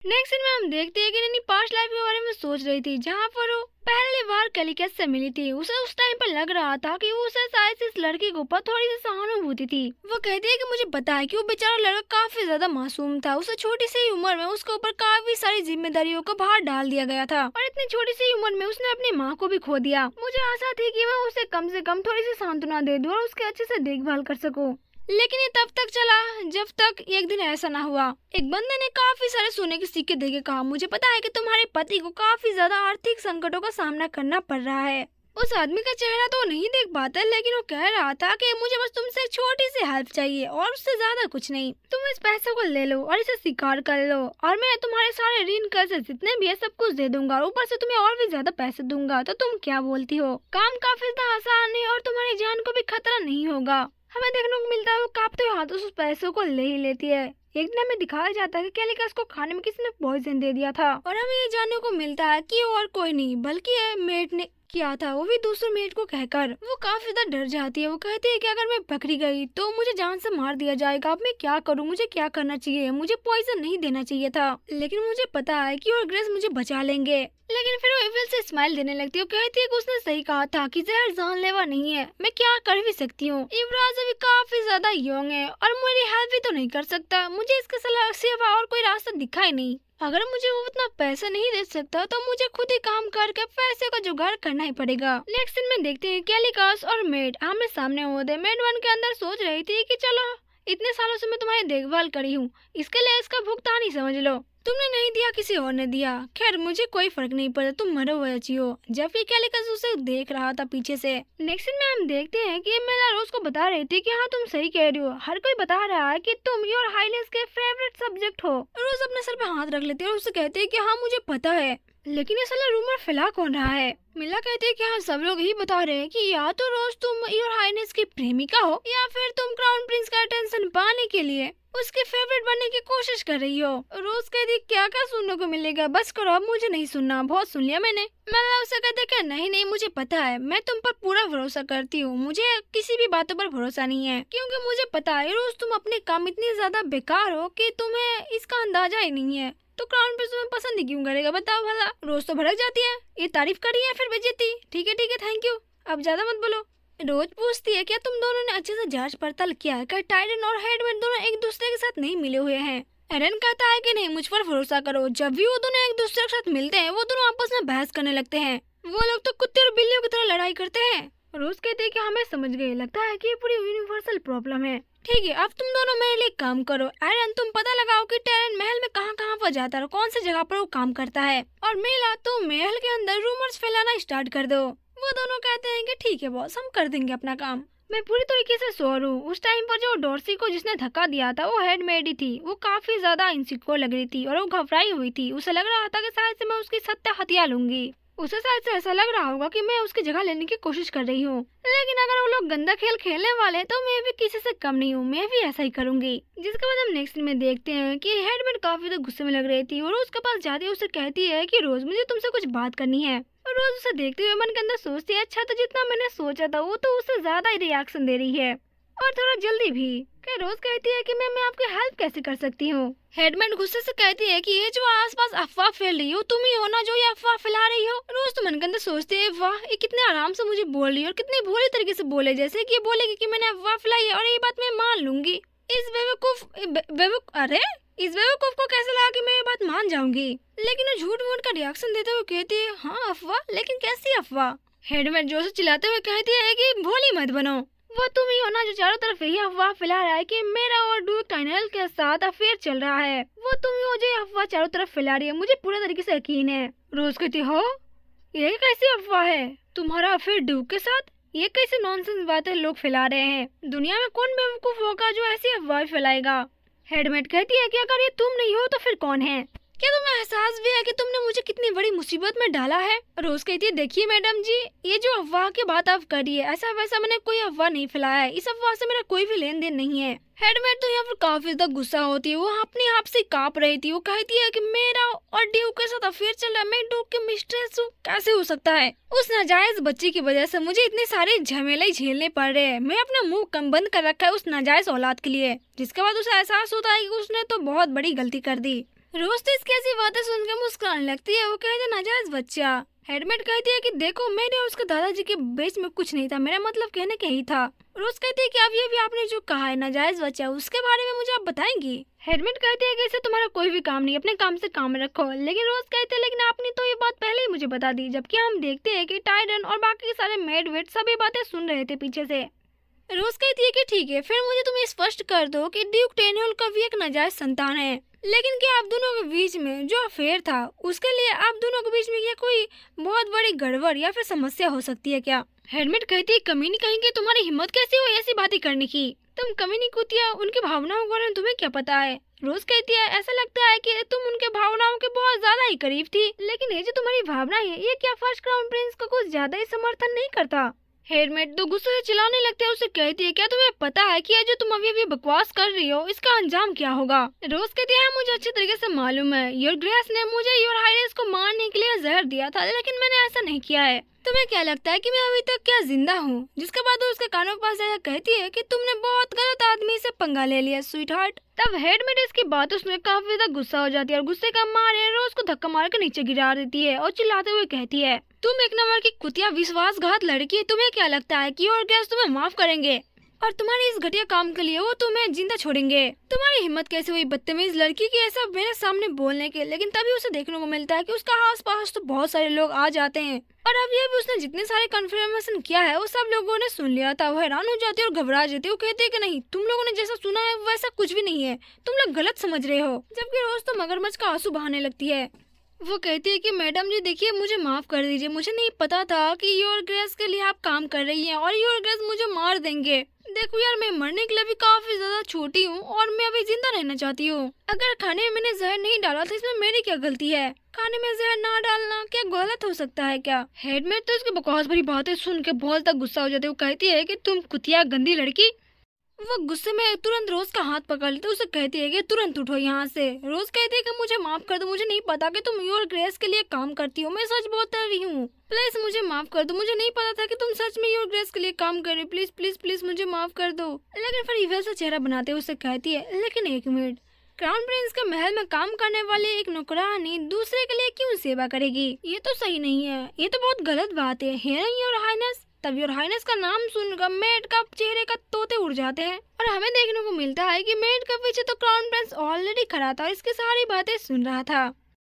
Next scene में हम देखते हैं कि नैनी पास्ट लाइफ के बारे में सोच रही थी, जहाँ पर वो पहली बार कैलिकस से मिली थी। उसे उस टाइम पर लग रहा था कि उसे शायद इस लड़की के ऊपर थोड़ी सी सहानुभूति थी। वो कहती है कि मुझे पता है कि वो बेचारा लड़का काफी ज्यादा मासूम था। उसे छोटी सी उम्र में उसके ऊपर काफी सारी जिम्मेदारियों को भार डाल दिया गया था और इतनी छोटी सी उम्र में उसने अपनी माँ को भी खो दिया। मुझे आशा थी कि मैं उसे कम से कम थोड़ी सी सांत्वना दे दूं और उसके अच्छे से देखभाल कर सकूं, लेकिन ये तब तक चला जब तक एक दिन ऐसा ना हुआ। एक बंदे ने काफी सारे सोने के सिक्के देके कहा, मुझे पता है कि तुम्हारे पति को काफी ज्यादा आर्थिक संकटों का सामना करना पड़ रहा है। उस आदमी का चेहरा तो नहीं देख पाता, लेकिन वो कह रहा था कि मुझे बस तुमसे एक छोटी सी हेल्प चाहिए और उससे ज्यादा कुछ नहीं। तुम इस पैसे को ले लो और इसे स्वीकार कर लो और मैं तुम्हारे सारे ऋण कर्ज जितने भी है सब कुछ दे दूंगा और ऊपर से तुम्हें और भी ज्यादा पैसे दूंगा। तो तुम क्या बोलती हो? काम काफी ज्यादा आसान है और तुम्हारी जान को भी खतरा नहीं होगा। हमें देखने को मिलता है वो कांपते हुए हाथों से उस पैसों को ले ही लेती है। एक दिन हमें दिखाया जाता है कि कैलिकस को खाने में किसी ने पॉइजन दे दिया था और हमें ये जानने को मिलता है कि और कोई नहीं बल्कि मेट ने किया था, वो भी दूसरे मेट को कहकर। वो काफी ज्यादा डर जाती है। वो कहती है कि अगर मैं पकड़ी गई तो मुझे जान से मार दिया जाएगा। अब मैं क्या करूं? मुझे क्या करना चाहिए? मुझे पॉइजन नहीं देना चाहिए था, लेकिन मुझे पता है कि और ग्रेस मुझे बचा लेंगे। लेकिन फिर वो एविल से स्माइल देने लगती है। वो कहती है कि उसने सही कहा था कि जहर जानलेवा नहीं है, मैं क्या कर भी सकती हूँ। युवराज अभी काफी ज्यादा यंग है और मेरी हेल्प भी तो नहीं कर सकता। मुझे इसके सिवा और कोई रास्ता दिखा ही नहीं। अगर मुझे वो उतना पैसा नहीं दे सकता तो मुझे खुद ही काम करके पैसे का जुगाड़ करना ही पड़ेगा। नेक्स्ट सीन में देखते हैं कैलिकस और मेड आमने सामने होते। मेड वन के अंदर सोच रही थी कि चलो इतने सालों से मैं तुम्हारी देखभाल करी हूँ, इसके लिए इसका भुगतान ही समझ लो। तुमने नहीं दिया, किसी और ने दिया, खैर मुझे कोई फर्क नहीं पड़ता, तुम मरो हुए अच्छी हो। जबकि कैलिकस उसे देख रहा था पीछे से। नेक्स्ट सीन में हम देखते हैं कि मेला रोज को बता रही थी कि हाँ तुम सही कह रही हो, हर कोई बता रहा है कि तुम योर हाइनेस के फेवरेट सब्जेक्ट हो। रोज अपने सर पे हाथ रख लेती है और उससे कहती है कि हाँ मुझे पता है, लेकिन ये साला रूमर फैला कौन रहा है? मिला कहती है कि हाँ सब लोग ही बता रहे हैं कि या तो रोज तुम योर हाइनेस की प्रेमिका हो या फिर तुम क्राउन प्रिंस का अटेंशन पाने के लिए उसके फेवरेट बनने की कोशिश कर रही हो। रोज कहती क्या क्या सुनने को मिलेगा, बस करो अब मुझे नहीं सुनना, बहुत सुन लिया मैंने। मैं उसे कहते कि नहीं नहीं मुझे पता है, मैं तुम पर पूरा भरोसा करती हूँ, मुझे किसी भी बातों पर भरोसा नहीं है, क्योंकि मुझे पता है रोज तुम अपने काम इतनी ज्यादा बेकार हो कि तुम्हें इसका अंदाजा ही नहीं है। तो क्राउन प्रिंस तुम्हें पसंद ही क्यों करेगा बताओ भला? रोज तो भड़क जाती है, ये तारीफ करी है फिर बेइज्जती। ठीक है थैंक यू, अब ज्यादा मत बोलो। रोज पूछती है क्या तुम दोनों ने अच्छे से जांच पड़ताल किया है? क्या टाइडन और हेडमेट दोनों एक दूसरे के साथ नहीं मिले हुए हैं? एरन कहता है कि नहीं मुझ पर भरोसा करो। जब भी वो दोनों एक दूसरे के साथ मिलते हैं वो दोनों आपस में बहस करने लगते हैं। वो लोग तो कुत्ते और बिल्लियों की तरह लड़ाई करते हैं। रोज कहते हैं कि हमें समझ गए, लगता है कि ये पूरी यूनिवर्सल प्रॉब्लम है। ठीक है अब तुम दोनों मेरे लिए काम करो। एरन तुम पता लगाओ कि टेरन महल में कहाँ कहाँ पर जाता है, कौन सी जगह पर वो काम करता है, और मेला तुम महल के अंदर रूमर्स फैलाना स्टार्ट कर दो। वो दोनों कहते हैं कि ठीक है बॉस हम कर देंगे अपना काम। मैं पूरी तरीके से श्योर हूँ उस टाइम पर जो डॉर्सी को जिसने धक्का दिया था वो हेडमेड ही थी। वो काफी ज्यादा इनसिक्योर लग रही थी और वो घबराई हुई थी। उसे लग रहा था कि शायद से मैं उसकी सत्ता हत्या लूंगी। उसे शायद से ऐसा लग रहा होगा कि मैं उसकी जगह लेने की कोशिश कर रही हूँ, लेकिन अगर वो लोग गंदा खेल खेलने वाले हैं तो मैं भी किसी से कम नहीं हूँ, मैं भी ऐसा ही करूंगी। जिसके बाद हम नेक्स्ट में देखते हैं कि हेडमेड काफी तो गुस्से में लग रही थी और उसके पास जाती है उसे कहती है कि रोज मुझे तुमसे कुछ बात करनी है। और रोज उसे देखते हुए मन के अंदर सोचती है अच्छा तो जितना मैंने सोचा था वो तो उससे ज्यादा ही रिएक्शन दे रही है और थोड़ा जल्दी भी। क्या रोज कहती है कि मैं आपकी हेल्प कैसे कर सकती हूँ? हेडमेड गुस्से से कहती है कि ये जो आसपास अफवाह फैल रही हो तुम ही हो ना जो ये अफवाह फैला रही हो। रोज तो मन के अंदर सोचती है वाह ये कितने आराम से मुझे बोल रही है और कितने भोले तरीके से बोले, जैसे कि ये बोलेगी कि मैंने अफवाह फैलाई है और ये बात मैं मान लूंगी। इस बेवकूफ को कैसे लगा कि मैं ये बात मान जाऊंगी? लेकिन वो झूठ मूठ का रिएक्शन देते हुए कहती है हाँ अफवाह, लेकिन कैसी अफवाह? हेडमेड जोर से चिल्लाते हुए कहती है कि भोली मत बनो, वो तुम ही हो ना जो चारों तरफ यही अफवाह फैला रहा है कि मेरा और ड्यूक टाइनल के साथ अफेयर चल रहा है। वो तुम ही हो जो अफवाह चारों तरफ फैला रही है, मुझे पूरे तरीके से यकीन है। रोज कहती हो ये कैसी अफवाह है, तुम्हारा अफेयर ड्यूक के साथ? ये कैसी नॉनसेंस बातें लोग फैला रहे हैं, दुनिया में कौन बेवकूफ होगा जो ऐसी अफवाह फैलाएगा? हेडमेड कहती है कि अगर ये तुम नहीं हो तो फिर कौन है? क्या तुम्हें एहसास भी है कि तुमने मुझे कितनी बड़ी मुसीबत में डाला है? रोज कहती है देखिए मैडम जी ये जो अफवाह की बात आप कर रही है ऐसा वैसा मैंने कोई अफवाह नहीं फैलाया है, इस अफवाह से मेरा कोई भी लेन देन नहीं है। हेडमेड तो यहाँ पर काफी ज्यादा गुस्सा होती है, वो अपने आप से कांप रही थी। वो कहती है कि मेरा और ड्यूक के साथ अफेयर चल रहा है, मैं ड्यूक की मिस्ट्रेस हूँ, कैसे हो सकता है? उस नाजायज बच्ची की वजह से मुझे इतने सारे झमेले झेलने पड़ रहे हैं। मैं अपना मुंह कम बंद कर रखा है उस नाजायज औलाद के लिए, जिसके बाद उसे एहसास होता है कि उसने तो बहुत बड़ी गलती कर दी। रोज तो इसकी ऐसी मुस्कुराने लगती है। वो कहते नाजायज बच्चा। हेडमेट कहती है कि देखो मेरे और उसके दादाजी के बीच में कुछ नहीं था, मेरा मतलब कहने का ही था। रोज कहती है कि अब ये भी आपने जो कहा है नाजायज बच्चा, उसके बारे में मुझे आप बताएंगी। हेडमेट कहती है कि इससे तुम्हारा कोई भी काम नहीं, अपने काम से काम रखो। लेकिन रोज कहते हैं लेकिन आपने तो ये बात पहले ही मुझे बता दी, जबकि हम देखते हैं कि टाइडन और बाकी सारे मेड वेट सभी बातें सुन रहे थे पीछे से। रोज कहती है कि ठीक है, फिर मुझे तुम स्पष्ट कर दो कि ड्यूक टेन्योल का भी एक नाजायज संतान है, लेकिन क्या आप दोनों के बीच में जो अफेयर था उसके लिए आप दोनों के बीच में क्या कोई बहुत बड़ी गड़बड़ या फिर समस्या हो सकती है क्या? हेडमेट कहती है कमीनी कहेंगे, तुम्हारी हिम्मत कैसी हुई ऐसी बातें करने की? तुम कमीनी कुतिया, उनकी भावनाओं के बारे में तुम्हें क्या पता है? रोज कहती है ऐसा लगता है कि तुम उनके भावनाओं के बहुत ज्यादा ही करीब थी, लेकिन ये जो तुम्हारी भावना है ये क्या फर्स्ट क्राउन प्रिंस को कुछ ज्यादा ही समर्थन नहीं करता? हेडमेट तो गुस्से से चिल्लाने लगते हैं। उसे कहती है क्या तुम्हें पता है कि ये जो तुम अभी बकवास कर रही हो इसका अंजाम क्या होगा? रोज कहती है मुझे अच्छी तरीके से मालूम है, योर ग्रेस ने मुझे योर हाइनेस को मारने के लिए जहर दिया था, लेकिन मैंने ऐसा नहीं किया है। तुम्हें क्या लगता है कि मैं अभी तक क्या जिंदा हूँ? जिसके बाद वो उसके कानों के पास जाकर कहती है कि तुमने बहुत गलत आदमी से पंगा ले लिया स्वीट हार्ट। तब हेडमेट इसकी बातों सुन काफी ज्यादा गुस्सा हो जाती है और गुस्से का मारे रोज को धक्का मार कर नीचे गिरा देती है और चिल्लाते हुए कहती है तुम एक नंबर की कुतिया विश्वासघात लड़की, तुम्हें क्या लगता है कि और गैस तुम्हें माफ करेंगे और तुम्हारी इस घटिया काम के लिए वो तुम्हें जिंदा छोड़ेंगे? तुम्हारी हिम्मत कैसे हुई बदतमीज लड़की की ऐसा मेरे सामने बोलने के? लेकिन तभी उसे देखने को मिलता है कि उसका आस पास तो बहुत सारे लोग आ जाते हैं और अभी अभी उसने जितने सारे कन्फर्मेशन किया है वो सब लोगों ने सुन लिया था। वो हैरान हो जाती है और घबरा जाती है। वो कहते हैं कि नहीं, तुम लोगों ने जैसा सुना है वैसा कुछ भी नहीं है, तुम लोग गलत समझ रहे हो। जबकि रोज तो मगरमच्छ का आंसू बहाने लगती है। वो कहती है कि मैडम जी देखिए मुझे माफ कर दीजिए, मुझे नहीं पता था कि योर ग्रेस के लिए आप काम कर रही हैं और योर ग्रेस मुझे मार देंगे। देखो यार, मैं मरने के लिए भी काफी ज्यादा छोटी हूँ और मैं अभी जिंदा रहना चाहती हूँ। अगर खाने में मैंने जहर नहीं डाला तो इसमें मेरी क्या गलती है? खाने में जहर ना डालना क्या गलत हो सकता है क्या? हेडमेट तो इसकी बकवास भरी बातें सुन के बहुत तक गुस्सा हो जाती है। वो कहती है कि तुम कुतिया गंदी लड़की। वो गुस्से में तुरंत रोज का हाथ पकड़ लेते। उसे कहती है कि तुरंत उठो यहाँ से। रोज कहती है कि मुझे माफ कर दो, मुझे नहीं पता कि तुम योर ग्रेस के लिए काम करती हो, मैं सच बोल रही हूँ, प्लीज मुझे माफ कर दो, मुझे नहीं पता था कि तुम सच में योर ग्रेस के लिए काम कर रही हो, प्लीज प्लीज प्लीज मुझे माफ कर दो। लेकिन फिर इवेल सा चेहरा बनाते हुए उसे कहती है लेकिन एक मिनट, क्राउन प्रिंस के महल में काम करने वाले एक नौकरानी दूसरे के लिए क्यों सेवा करेगी? ये तो सही नहीं है, ये तो बहुत गलत बात है योर हाइनेस। तब योर हाइनेस का नाम सुनकर मेड का चेहरे का तोते उड़ जाते हैं और हमें देखने को मिलता है कि मेड के पीछे तो क्राउन प्रिंस ऑलरेडी खड़ा था और इसकी सारी बातें सुन रहा था।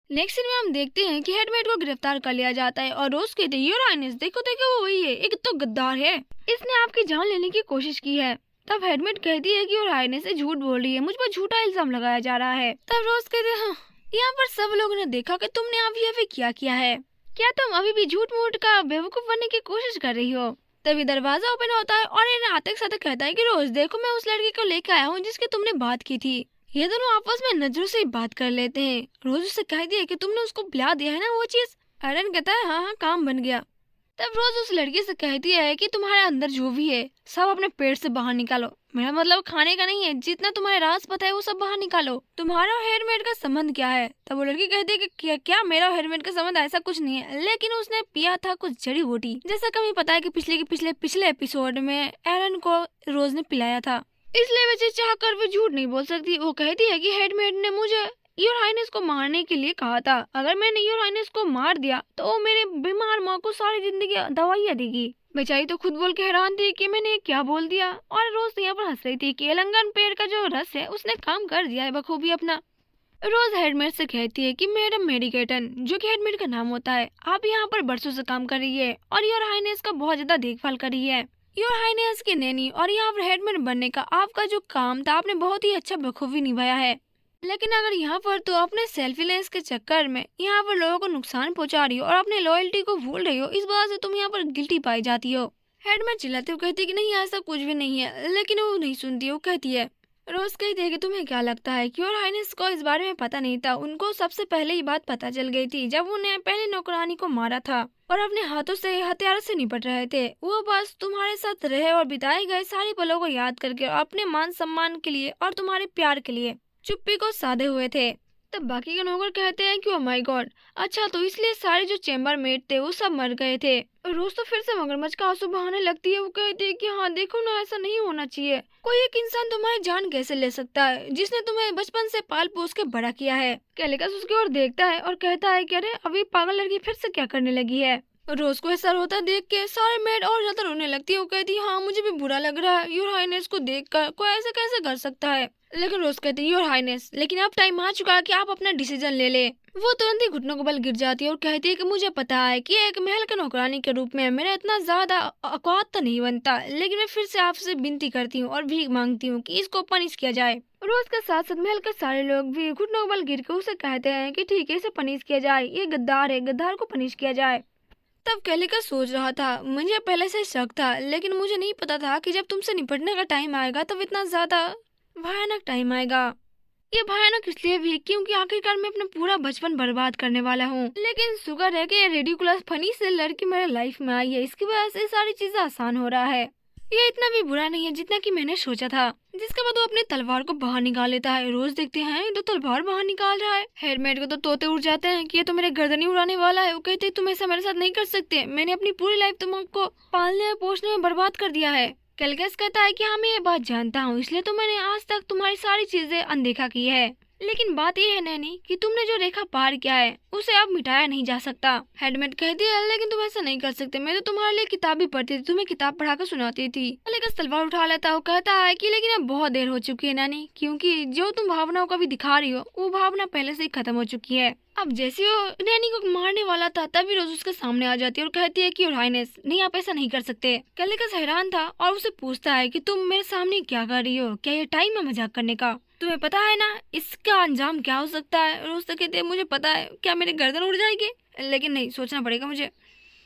नेक्स्ट सीन में हम देखते हैं कि हेडमेट को गिरफ्तार कर लिया जाता है और रोज कहते हैं योर हाइनेस देखो देखो वो वही है, एक तो गद्दार है, इसने आपकी जान लेने की कोशिश की है। तब हेडमेट कहती है कि योर हाइनेस झूठ बोल रही है, मुझ पर झूठा इल्जाम लगाया जा रहा है। तब रोज कहते हैं हाँ, यहाँ पर सब लोगों ने देखा कि तुमने अभी क्या किया है, क्या तुम अभी भी झूठ मूठ का बेवकूफ बनने की कोशिश कर रही हो? तभी दरवाजा ओपन होता है और इन्हें आते साथ कहता है कि रोज देखो मैं उस लड़की को लेकर आया हूँ जिसकी तुमने बात की थी। ये दोनों आपस में नजरों से बात कर लेते हैं। रोज उसे कह दिया कि तुमने उसको बुला दिया है ना वो चीज। एरन कहता है हाँ हाँ काम बन गया। तब रोज उस लड़की से कहती है कि तुम्हारे अंदर जो भी है सब अपने पेट से बाहर निकालो, मेरा मतलब खाने का नहीं है, जितना तुम्हारे राज पता है वो सब बाहर निकालो। तुम्हारा और हेडमेट का संबंध क्या है? तब वो लड़की कहती है कि क्या मेरा और हेडमेट का संबंध ऐसा कुछ नहीं है, लेकिन उसने पिया था कुछ जड़ी बूटी, जैसा कि हमें पता है कि पिछले एपिसोड में एरन को रोज ने पिलाया था, इसलिए वैसे चाह कर भी झूठ नहीं बोल सकती। वो कहती है कि हेडमेट ने मुझे योर हाइनेस को मारने के लिए कहा था, अगर मैंने योर हाइनेस को मार दिया तो वो मेरे बीमार माँ को सारी जिंदगी दवाइयाँ देगी। बेचारी तो खुद बोल के हैरान थी कि मैंने क्या बोल दिया और रोज यहाँ पर हंस रही थी कि एलंगन पेड़ का जो रस है उसने काम कर दिया है बखूबी अपना। रोज हेडमेट से कहती है कि मैडम मेडिकेटन, जो कि हेडमेट का नाम होता है, आप यहाँ पर बरसों से काम कर रही है और योर हाइनेस का बहुत ज्यादा देखभाल कर रही है, योर हाइनेस की नैनी, और यहाँ पर हेडमेट बनने का आपका जो काम था आपने बहुत ही अच्छा बखूबी निभाया है। लेकिन अगर यहाँ पर तो अपने सेल्फीनेस के चक्कर में यहाँ पर लोगों को नुकसान पहुँचा रही हो और अपने लॉयल्टी को भूल रही हो, इस वजह से तुम यहाँ पर गिल्टी पाई जाती हो। हेडमेट चिल्लाते हुए कहती है कि नहीं ऐसा कुछ भी नहीं है, लेकिन वो नहीं सुनती। वो कहती है रोज कहती है कि तुम्हें क्या लगता है कि योर हाइनेस को इस बारे में पता नहीं था? उनको सबसे पहले ये बात पता चल गई थी जब उन्हें पहले नौकरानी को मारा था और अपने हाथों से हथियारों से निपट रहे थे। वो बस तुम्हारे साथ रहे और बिताए गए सारे पलों को याद करके अपने मान सम्मान के लिए और तुम्हारे प्यार के लिए चुप्पी को साधे हुए थे। तब बाकी के नौकर कहते हैं कि ओ माय गॉड, अच्छा तो इसलिए सारे जो चेम्बर मेट थे वो सब मर गए थे। रोज तो फिर से मगरमच्छ का आंसू बहाने लगती है। वो कहती है कि हाँ देखो ना, ऐसा नहीं होना चाहिए। कोई एक इंसान तुम्हारी जान कैसे ले सकता है जिसने तुम्हें बचपन से पाल पोस के बड़ा किया है। कैलिकस उसकी ओर देखता है और कहता है कि अरे अभी पागल लड़की फिर से क्या करने लगी है। रोज को ऐसा रोता देख के सारे मेड और ज्यादा रोने लगती है। वो कहती है हाँ मुझे भी बुरा लग रहा है, योर हाइनेस को देखकर कोई ऐसे कैसे कर सकता है। लेकिन रोज कहती है योर हाइनेस, लेकिन अब टाइम आ चुका है कि आप अपना डिसीजन ले ले। वो तुरंत ही घुटनों को बल गिर जाती है और कहती है कि मुझे पता है कि एक महल के नौकरानी के रूप में मेरा इतना ज्यादा औकात तो नहीं बनता, लेकिन मैं फिर से आपसे विनती करती हूँ और भीख मांगती हूँ कि इसको पनिश किया जाए। रोज के साथ साथ महल के सारे लोग भी घुटनों को बल गिर के उसे कहते हैं कि ठीक है, इसे पनिश किया जाए, ये गद्दार है, गद्दार को पनिश किया जाए। तब कैलिकस सोच रहा था, मुझे पहले से शक था, लेकिन मुझे नहीं पता था कि जब तुमसे निपटने का टाइम आएगा तब इतना ज्यादा भयानक टाइम आएगा। ये भयानक इसलिए भी क्योंकि आखिरकार मैं अपना पूरा बचपन बर्बाद करने वाला हूँ। लेकिन शुक्र है कि ये रेडिकुलस फनी से लड़की मेरे लाइफ में आई है, इसकी वजह से सारी चीजें आसान हो रहा है। ये इतना भी बुरा नहीं है जितना कि मैंने सोचा था। जिसके बाद वो अपनी तलवार को बाहर निकाल लेता है। रोज देखते हैं ये तो तलवार बाहर निकाल रहा है। हेडमेट को तो तोते उड़ जाते हैं कि ये तो मेरे गर्दनी उड़ाने वाला है। वो कहते तुम ऐसा मेरे साथ नहीं कर सकते, मैंने अपनी पूरी लाइफ तुमको पालने और पोषने में बर्बाद कर दिया है। कैलिकस कहता है कि हाँ मैं ये बात जानता हूँ, इसलिए तो मैंने आज तक तुम्हारी सारी चीजें अनदेखा की है। लेकिन बात ये है नैनी कि तुमने जो रेखा पार किया है उसे अब मिटाया नहीं जा सकता। हेडमेट कहती है लेकिन तुम ऐसा नहीं कर सकते, मैं तो तुम्हारे लिए किताब भी पढ़ती थी, तुम्हें किताब पढ़ा कर सुनाती थी। कैलिकस तलवार उठा लेता है। वो कहता है कि लेकिन अब बहुत देर हो चुकी है नैनी, क्योंकि जो तुम भावनाओं को भी दिखा रही हो वो भावना पहले से ही खत्म हो चुकी है। अब जैसे वो नैनी को मारने वाला था तभी रोज उसके सामने आ जाती है और कहती है कि योर हाइनेस नहीं, आप ऐसा नहीं कर सकते। कैलिकस हैरान था और उसे पूछता है कि तुम मेरे सामने क्या कर रही हो, क्या ये टाइम है मजाक करने का? तुम्हें पता है ना इसका अंजाम क्या हो सकता है? रोज तो कहती है मुझे पता है, क्या मेरी गर्दन उड़ जाएगी? लेकिन नहीं, सोचना पड़ेगा मुझे।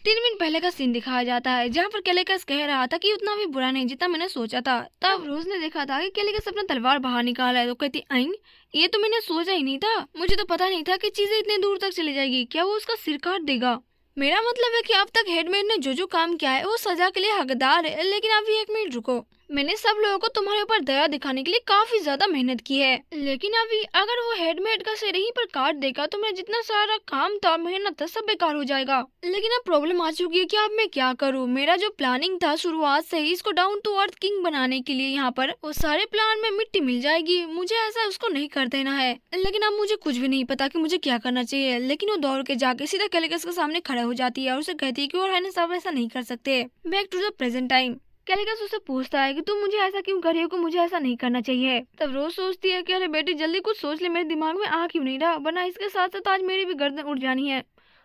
3 मिनट पहले का सीन दिखाया जाता है जहाँ पर कैलिकस कह रहा था कि उतना भी बुरा नहीं जितना मैंने सोचा था। तब रोज ने देखा था कि कैलिकस अपना तलवार बाहर निकाला है तो कहती आई ये तो मैंने सोचा ही नहीं था, मुझे तो पता नहीं था कि चीजें इतने दूर तक चली जाएगी। क्या वो उसका सिर काट देगा? मेरा मतलब है कि अब तक हेडमेड ने जो काम किया है वो सजा के लिए हकदार है। लेकिन अभी 1 मिनट रुको, मैंने सब लोगों को तुम्हारे ऊपर दया दिखाने के लिए काफी ज्यादा मेहनत की है, लेकिन अभी अगर वो हेडमेड का सिर यहीं पर काट देगा तो मेरा जितना सारा काम था, मेहनत था, सब बेकार हो जाएगा। लेकिन अब प्रॉब्लम आ चुकी है कि अब मैं क्या करूँ? मेरा जो प्लानिंग था शुरुआत से ही इसको डाउन टू अर्थ किंग बनाने के लिए, यहाँ पर वो सारे प्लान में मिट्टी मिल जाएगी। मुझे ऐसा उसको नहीं कर देना है। लेकिन अब मुझे कुछ भी नहीं पता कि मुझे क्या करना चाहिए। लेकिन वो दौड़ के जाके सीधा कैलिकस के सामने खड़ा हो जाती है और उसे कहती है कि और हाइनेस आप ऐसा नहीं कर सकते। Back to the present time. Callicles उससे पूछता है कि तुम मुझे ऐसा क्यों कर रही हो कि मुझे ऐसा नहीं करना चाहिए। तब रोज सोचती है कि अरे बेटी जल्दी कुछ सोच ले, मेरे दिमाग में आ क्यों नहीं रहा, वरना इसके साथ साथ आज मेरी भी गर्दन उड़ जानी है।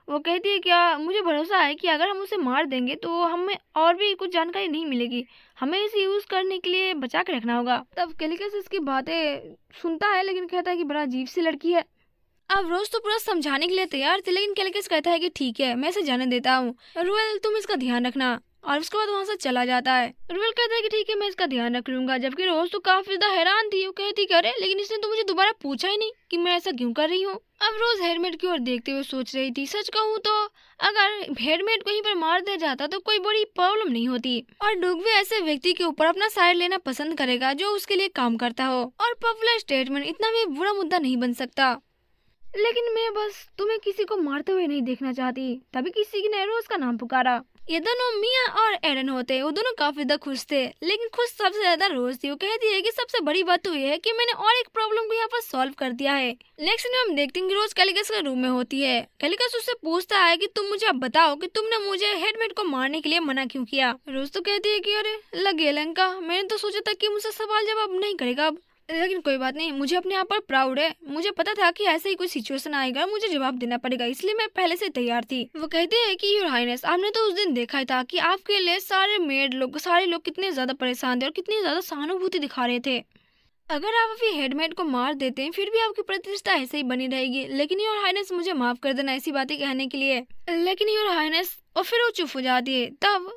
वो कहती है क्या मुझे भरोसा है कि अगर हम उसे मार देंगे तो हमें और भी कुछ जानकारी नहीं मिलेगी, हमें इसे यूज करने के लिए बचा के रखना होगा। तब कैलिकस इसकी बातें सुनता है लेकिन कहता है कि बड़ा अजीब सी लड़की है। अब रोज तो पूरा समझाने के लिए तैयार थे, लेकिन कैलिकस कहता है कि ठीक है मैं इसे जाने देता हूँ, रुएल तुम इसका ध्यान रखना। और उसके बाद वहाँ से चला जाता है। रुएल कहता है कि ठीक है मैं इसका ध्यान रख लूंगा, जबकि रोज तो काफी ज्यादा हैरान थी। वो कहती करे लेकिन इसने तो मुझे दोबारा पूछा ही नहीं कि मैं ऐसा क्यों कर रही हूँ। अब रोज हेडमेट की ओर देखते हुए सोच रही थी, सच कहूँ तो अगर हेडमेट को यहीं पर मार दिया जाता तो कोई बड़ी प्रॉब्लम नहीं होती, और डुग भी ऐसे व्यक्ति के ऊपर अपना साइड लेना पसंद करेगा जो उसके लिए काम करता हो, और पॉपुलर स्टेटमेंट इतना भी बुरा मुद्दा नहीं बन सकता। लेकिन मैं बस तुम्हें किसी को मारते हुए नहीं देखना चाहती। तभी किसी ने रोज का नाम पुकारा। ये दोनों मिया और एरन होते, वो दोनों काफी ज्यादा खुश थे, लेकिन खुश सबसे ज्यादा रोज थी। वो कहती है कि सबसे बड़ी बात तो ये है कि मैंने और एक प्रॉब्लम को यहाँ पर सॉल्व कर दिया है। नेक्स्ट में हम देखते हैं कि रोज कैलिकस के रूम में होती है। कैलिकस उससे पूछता है कि तुम मुझे अब बताओ कि तुमने मुझे हेडमेट को मारने के लिए मना क्यों किया। रोज तो कहती है कि अरे लगे लंका, मैंने तो सोचा था कि मुझसे सवाल जवाब नहीं करेगा अब, लेकिन कोई बात नहीं, मुझे अपने आप पर प्राउड है। मुझे पता था कि ऐसा ही कोई सिचुएशन आएगा, मुझे जवाब देना पड़ेगा, इसलिए मैं पहले से तैयार थी। वो कहते हैं कि योर हाइनेस आपने तो उस दिन देखा था कि आपके लिए सारे मेड लोग, सारे लोग कितने ज्यादा परेशान थे और कितनी ज्यादा सहानुभूति दिखा रहे थे। अगर आप अभी हेडमेट को मार देते हैं फिर भी आपकी प्रतिष्ठा ऐसे ही बनी रहेगी। लेकिन योर हाइनेस मुझे माफ कर देना ऐसी बातें कहने के लिए। लेकिन योर हाइनेस, और फिर वो चुप हो जाती है। तब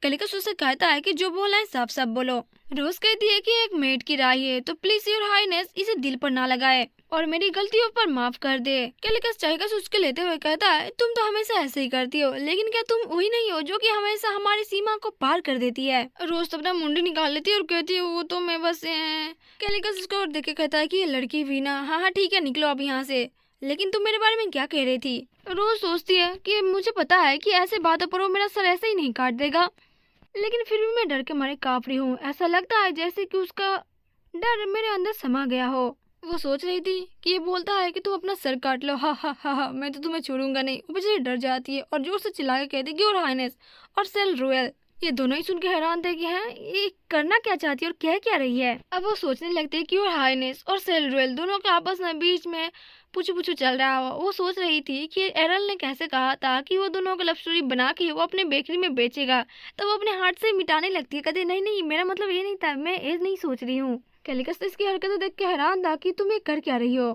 कैलिकस उससे कहता है कि जो बोलना है साफ साफ बोलो। रोज कहती है कि एक मेड की राय है तो प्लीज योर हाइनेस इसे दिल पर ना लगाए, और मेरी गलतियों पर माफ कर दे। कैलिकस चाय का उसके लेते हुए कहता है, तुम तो हमेशा ऐसे ही करती हो, लेकिन क्या तुम वही नहीं हो जो कि हमेशा हमारी सीमा को पार कर देती है। रोज तो अपना मुंडी निकाल लेती है और कहती है वो तो मैं बस कैलिकस उसको और देख के कहता है कि ये लड़की भी ना, हाँ ठीक है निकलो अब यहाँ से, लेकिन तुम मेरे बारे में क्या कह रही थी। रोज सोचती है कि मुझे पता है कि ऐसे बातों पर वो मेरा सर ऐसे ही नहीं काट देगा, लेकिन फिर भी मैं डर के मारे कांप रही हूँ। ऐसा लगता है जैसे कि उसका डर मेरे अंदर समा गया हो। वो सोच रही थी कि ये बोलता है कि तुम अपना सर काट लो, हा हा हा हा, मैं तो तुम्हें छोड़ूंगा नहीं। वो बेचारी डर जाती है और जोर से चिल्ला के कहती है कि योर हाइनेस और सेल रोयल। ये दोनों ही सुन के हैरान थे कि हैं ये करना क्या चाहती है और कह क्या रही है। अब वो सोचने लगती है कि योर हाइनेस और सेल रोयल दोनों के आपस में बीच में पूछू पूछू चल रहा हो। वो सोच रही थी कि एरल ने कैसे कहा था कि वो दोनों को लव स्टोरी बना के वो अपने बेकरी में बेचेगा, तो वो अपने हाथ से मिटाने लगती है, कहते नहीं नहीं मेरा मतलब ये नहीं था, मैं ये नहीं सोच रही हूँ। कैलिकस तो इसकी हरकतें देख के हैरान था कि तुम ये कर क्या रही हो।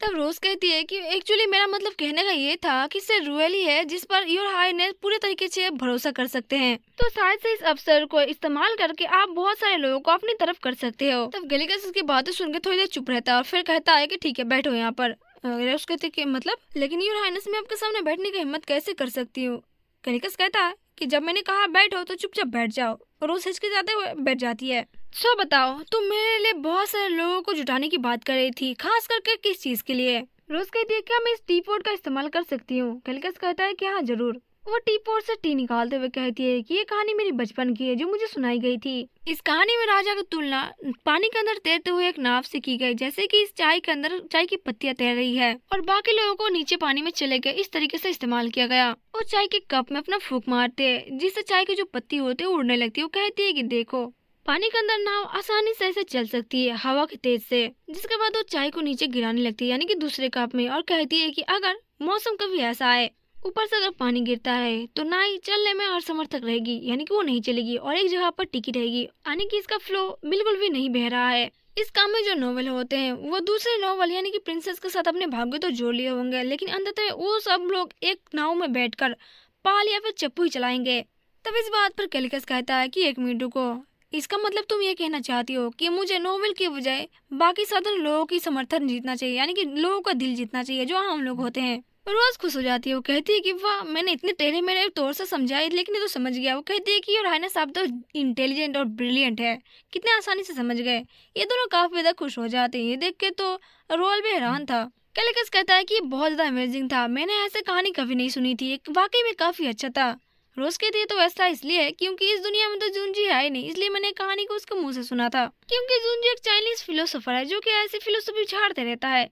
तब रोज कहती है कि एक्चुअली मेरा मतलब कहने का ये था कि सिर्फ रोयल ही है जिस पर योर हाईनेस पूरे तरीके से भरोसा कर सकते हैं, तो शायद से इस अवसर को इस्तेमाल करके आप बहुत सारे लोगों को अपनी तरफ कर सकते हो। तब कैलिकस उसकी बातें सुनकर थोड़ी देर चुप रहता है और फिर कहता है कि ठीक है बैठो यहाँ पर। रोज कहती है कि मतलब, लेकिन योर हाईनेस मैं आपके सामने बैठने की हिम्मत कैसे कर सकती हूँ। कैलिकस कहता है कि जब मैंने कहा बैठो तो चुपचाप बैठ जाओ। रोज हिचकिचाते हुए बैठ जाती है। सो बताओ, तुम मेरे लिए बहुत सारे लोगों को जुटाने की बात कर रही थी, खास करके किस चीज के लिए। रोज कहती है क्या मैं इस टी पॉट का इस्तेमाल कर सकती हूँ। कैलिकस कहता है कि हाँ जरूर। वो टी पॉट से टी निकालते हुए कहती है कि ये कहानी मेरी बचपन की है जो मुझे सुनाई गई थी। इस कहानी में राजा की तुलना पानी के अंदर तैरते हुए एक नाव से की गई, जैसे कि इस चाय के अंदर चाय की पत्तियां तैर रही है और बाकी लोगों को नीचे पानी में चले गए, इस तरीके से इस्तेमाल किया गया। वो चाय के कप में अपना फूंक मारते हैं जिससे चाय की जो पत्ती होती है उड़ने लगती है। वो कहती है कि देखो पानी के अंदर नाव आसानी से ऐसे चल सकती है हवा के तेज से। जिसके बाद वो चाय को नीचे गिराने लगती है यानी कि दूसरे कप में, और कहती है कि अगर मौसम कभी ऐसा आए ऊपर से अगर पानी गिरता है तो नाई चलने में असमर्थक रहेगी, यानी कि वो नहीं चलेगी और एक जगह पर टिकी रहेगी, यानी कि इसका फ्लो बिल्कुल भी नहीं बह रहा है। इस काम में जो नोवेल होते हैं वो दूसरे नोवेल यानी कि प्रिंसेस के साथ अपने भाग्य तो जोड़ लिए होंगे, लेकिन अंततः वो सब लोग एक नाव में बैठकर पाल या फिर चप्पू ही चलाएंगे। तब इस बात पर कैलिकस कहता है कि एक मिनट रुको, इसका मतलब तुम ये कहना चाहती हो कि मुझे नोवेल की बजाय बाकी साधारण लोगों की समर्थन जीतना चाहिए, यानी कि लोगों का दिल जीतना चाहिए जो हम लोग होते हैं। रोज खुश हो जाती है। वो कहती है कि वाह मैंने इतने टेढ़े मेढ़े तौर से समझाई लेकिन ये तो समझ गया। वो कहती है कि योर हाइनेस आप तो इंटेलिजेंट और ब्रिलियंट है, कितने आसानी से समझ गए। ये दोनों काफी ज्यादा खुश हो जाते हैं। ये देख के तो रोल भी हैरान था। कैलिकस कहता है कि ये बहुत ज्यादा अमेजिंग था, मैंने ऐसे कहानी कभी नहीं सुनी थी, वाकई में काफी अच्छा था। रोज कहती है तो ऐसा इसलिए है क्योंकि इस दुनिया में तो जुंजी है ही नहीं, इसलिए मैंने कहानी को उसके मुंह से सुना था। क्योंकि जुंजी एक चाइनीज फिलोसोफर है जो कि ऐसी फिलोसफी झाड़ते रहता है।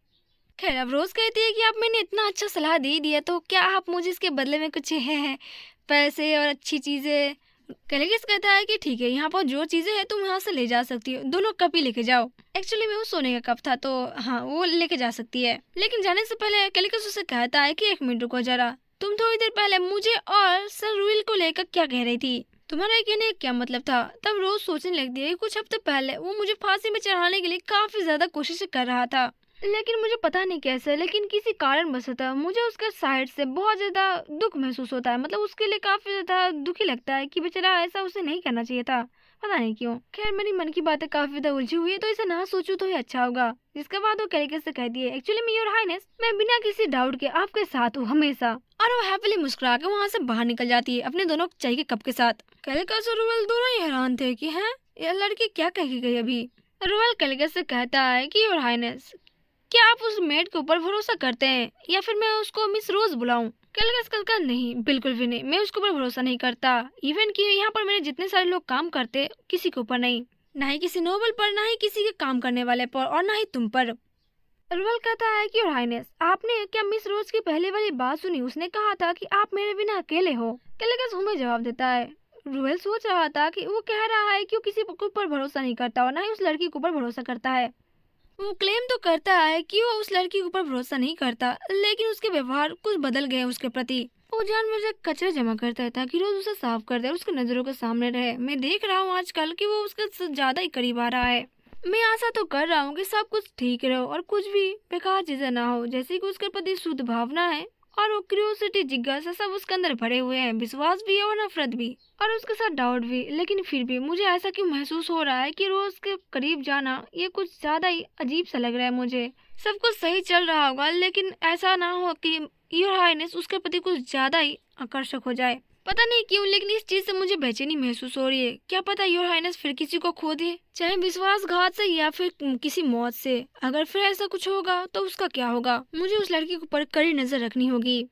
खैर अब रोज कहती है कि आप मैंने इतना अच्छा सलाह दे दिया तो क्या आप मुझे इसके बदले में कुछ है पैसे और अच्छी चीजें। कैलिकस कहता है कि ठीक है, यहाँ पर जो चीजें हैं तुम यहाँ से ले जा सकती हो, दोनों कप ही लेके जाओ। एक्चुअली में वो सोने का कप था तो हाँ वो लेके जा सकती है। लेकिन जाने से पहले कैलिकस उसे कहता है कि एक मिनट रुको जरा, तुम थोड़ी देर पहले मुझे और सर रुइल को लेकर क्या कह रही थी, तुम्हारा कहने क्या मतलब था। तब रोज सोचने लगती है कुछ हफ्ते पहले वो मुझे फांसी में चढ़ाने के लिए काफी ज्यादा कोशिश कर रहा था, लेकिन मुझे पता नहीं कैसे, लेकिन किसी कारण बसता मुझे उसके साइड से बहुत ज्यादा दुख महसूस होता है। मतलब उसके लिए काफी ज्यादा दुखी लगता है कि बेचारा ऐसा उसे नहीं करना चाहिए था, पता नहीं क्यों। खैर मेरी मन की बातें काफी ज्यादा उलझी हुई है तो इसे ना सोचूं तो ही अच्छा होगा। जिसके बाद वो कैलिकस से कहती है एक्चुअली में योर हाइनेस मैं बिना किसी डाउट के आपके साथ हूँ हमेशा। और वो हैप्पीली मुस्कुरा के वहाँ से बाहर निकल जाती है अपने दोनों चाय के कप के साथ। कैलिकस और रोवेल दोनों ही हैरान थे कि हैं यह लड़की क्या कह के गई अभी। रोवेल कैलिकस से कहता है कि योर हाइनेस क्या आप उस मेड के ऊपर भरोसा करते हैं या फिर मैं उसको मिस रोज बुलाऊं। कैलिकस कहता नहीं बिल्कुल भी नहीं, मैं उसके ऊपर भरोसा नहीं करता। इवन कि यहाँ पर मेरे जितने सारे लोग काम करते किसी के ऊपर नहीं, ना ही किसी नोबल पर, ना ही किसी के काम करने वाले पर, और ना ही तुम पर। रोवेल कहता है कि योर हाइनेस आपने क्या मिस रोज की पहले वाली बात सुनी, उसने कहा था कि आप मेरे बिना अकेले हो। कैलिकस हमें जवाब देता है। रोवेल सोच रहा था कि वो कह रहा है कि वो किसी के ऊपर भरोसा नहीं करता और ना ही उस लड़की के ऊपर भरोसा करता है। वो क्लेम तो करता है कि वो उस लड़की के ऊपर भरोसा नहीं करता, लेकिन उसके व्यवहार कुछ बदल गए उसके प्रति। वो जानवर कचरा जमा करता है ताकि रोज उसे साफ कर दे, उसके नजरों के सामने रहे। मैं देख रहा हूँ आजकल कि वो उसके ज्यादा ही करीब आ रहा है। मैं आशा तो कर रहा हूँ कि सब कुछ ठीक रहो और कुछ भी बेकार चीजें ना हो, जैसे कि उसके प्रति शुद्ध भावना है और वो क्यूरियोसिटी, जिज्ञासा सब उसके अंदर भरे हुए हैं। विश्वास भी है और नफरत भी, और उसके साथ डाउट भी। लेकिन फिर भी मुझे ऐसा क्यों महसूस हो रहा है कि रोज के करीब जाना ये कुछ ज्यादा ही अजीब सा लग रहा है मुझे। सब कुछ सही चल रहा होगा, लेकिन ऐसा ना हो कि योर हाइनेस उसके प्रति कुछ ज्यादा ही आकर्षक हो जाए। पता नहीं क्यों, लेकिन इस चीज से मुझे बेचैनी महसूस हो रही है। क्या पता योर हाइनेस फिर किसी को खो दे, चाहे विश्वासघात से या फिर किसी मौत से। अगर फिर ऐसा कुछ होगा तो उसका क्या होगा। मुझे उस लड़की के ऊपर कड़ी नजर रखनी होगी।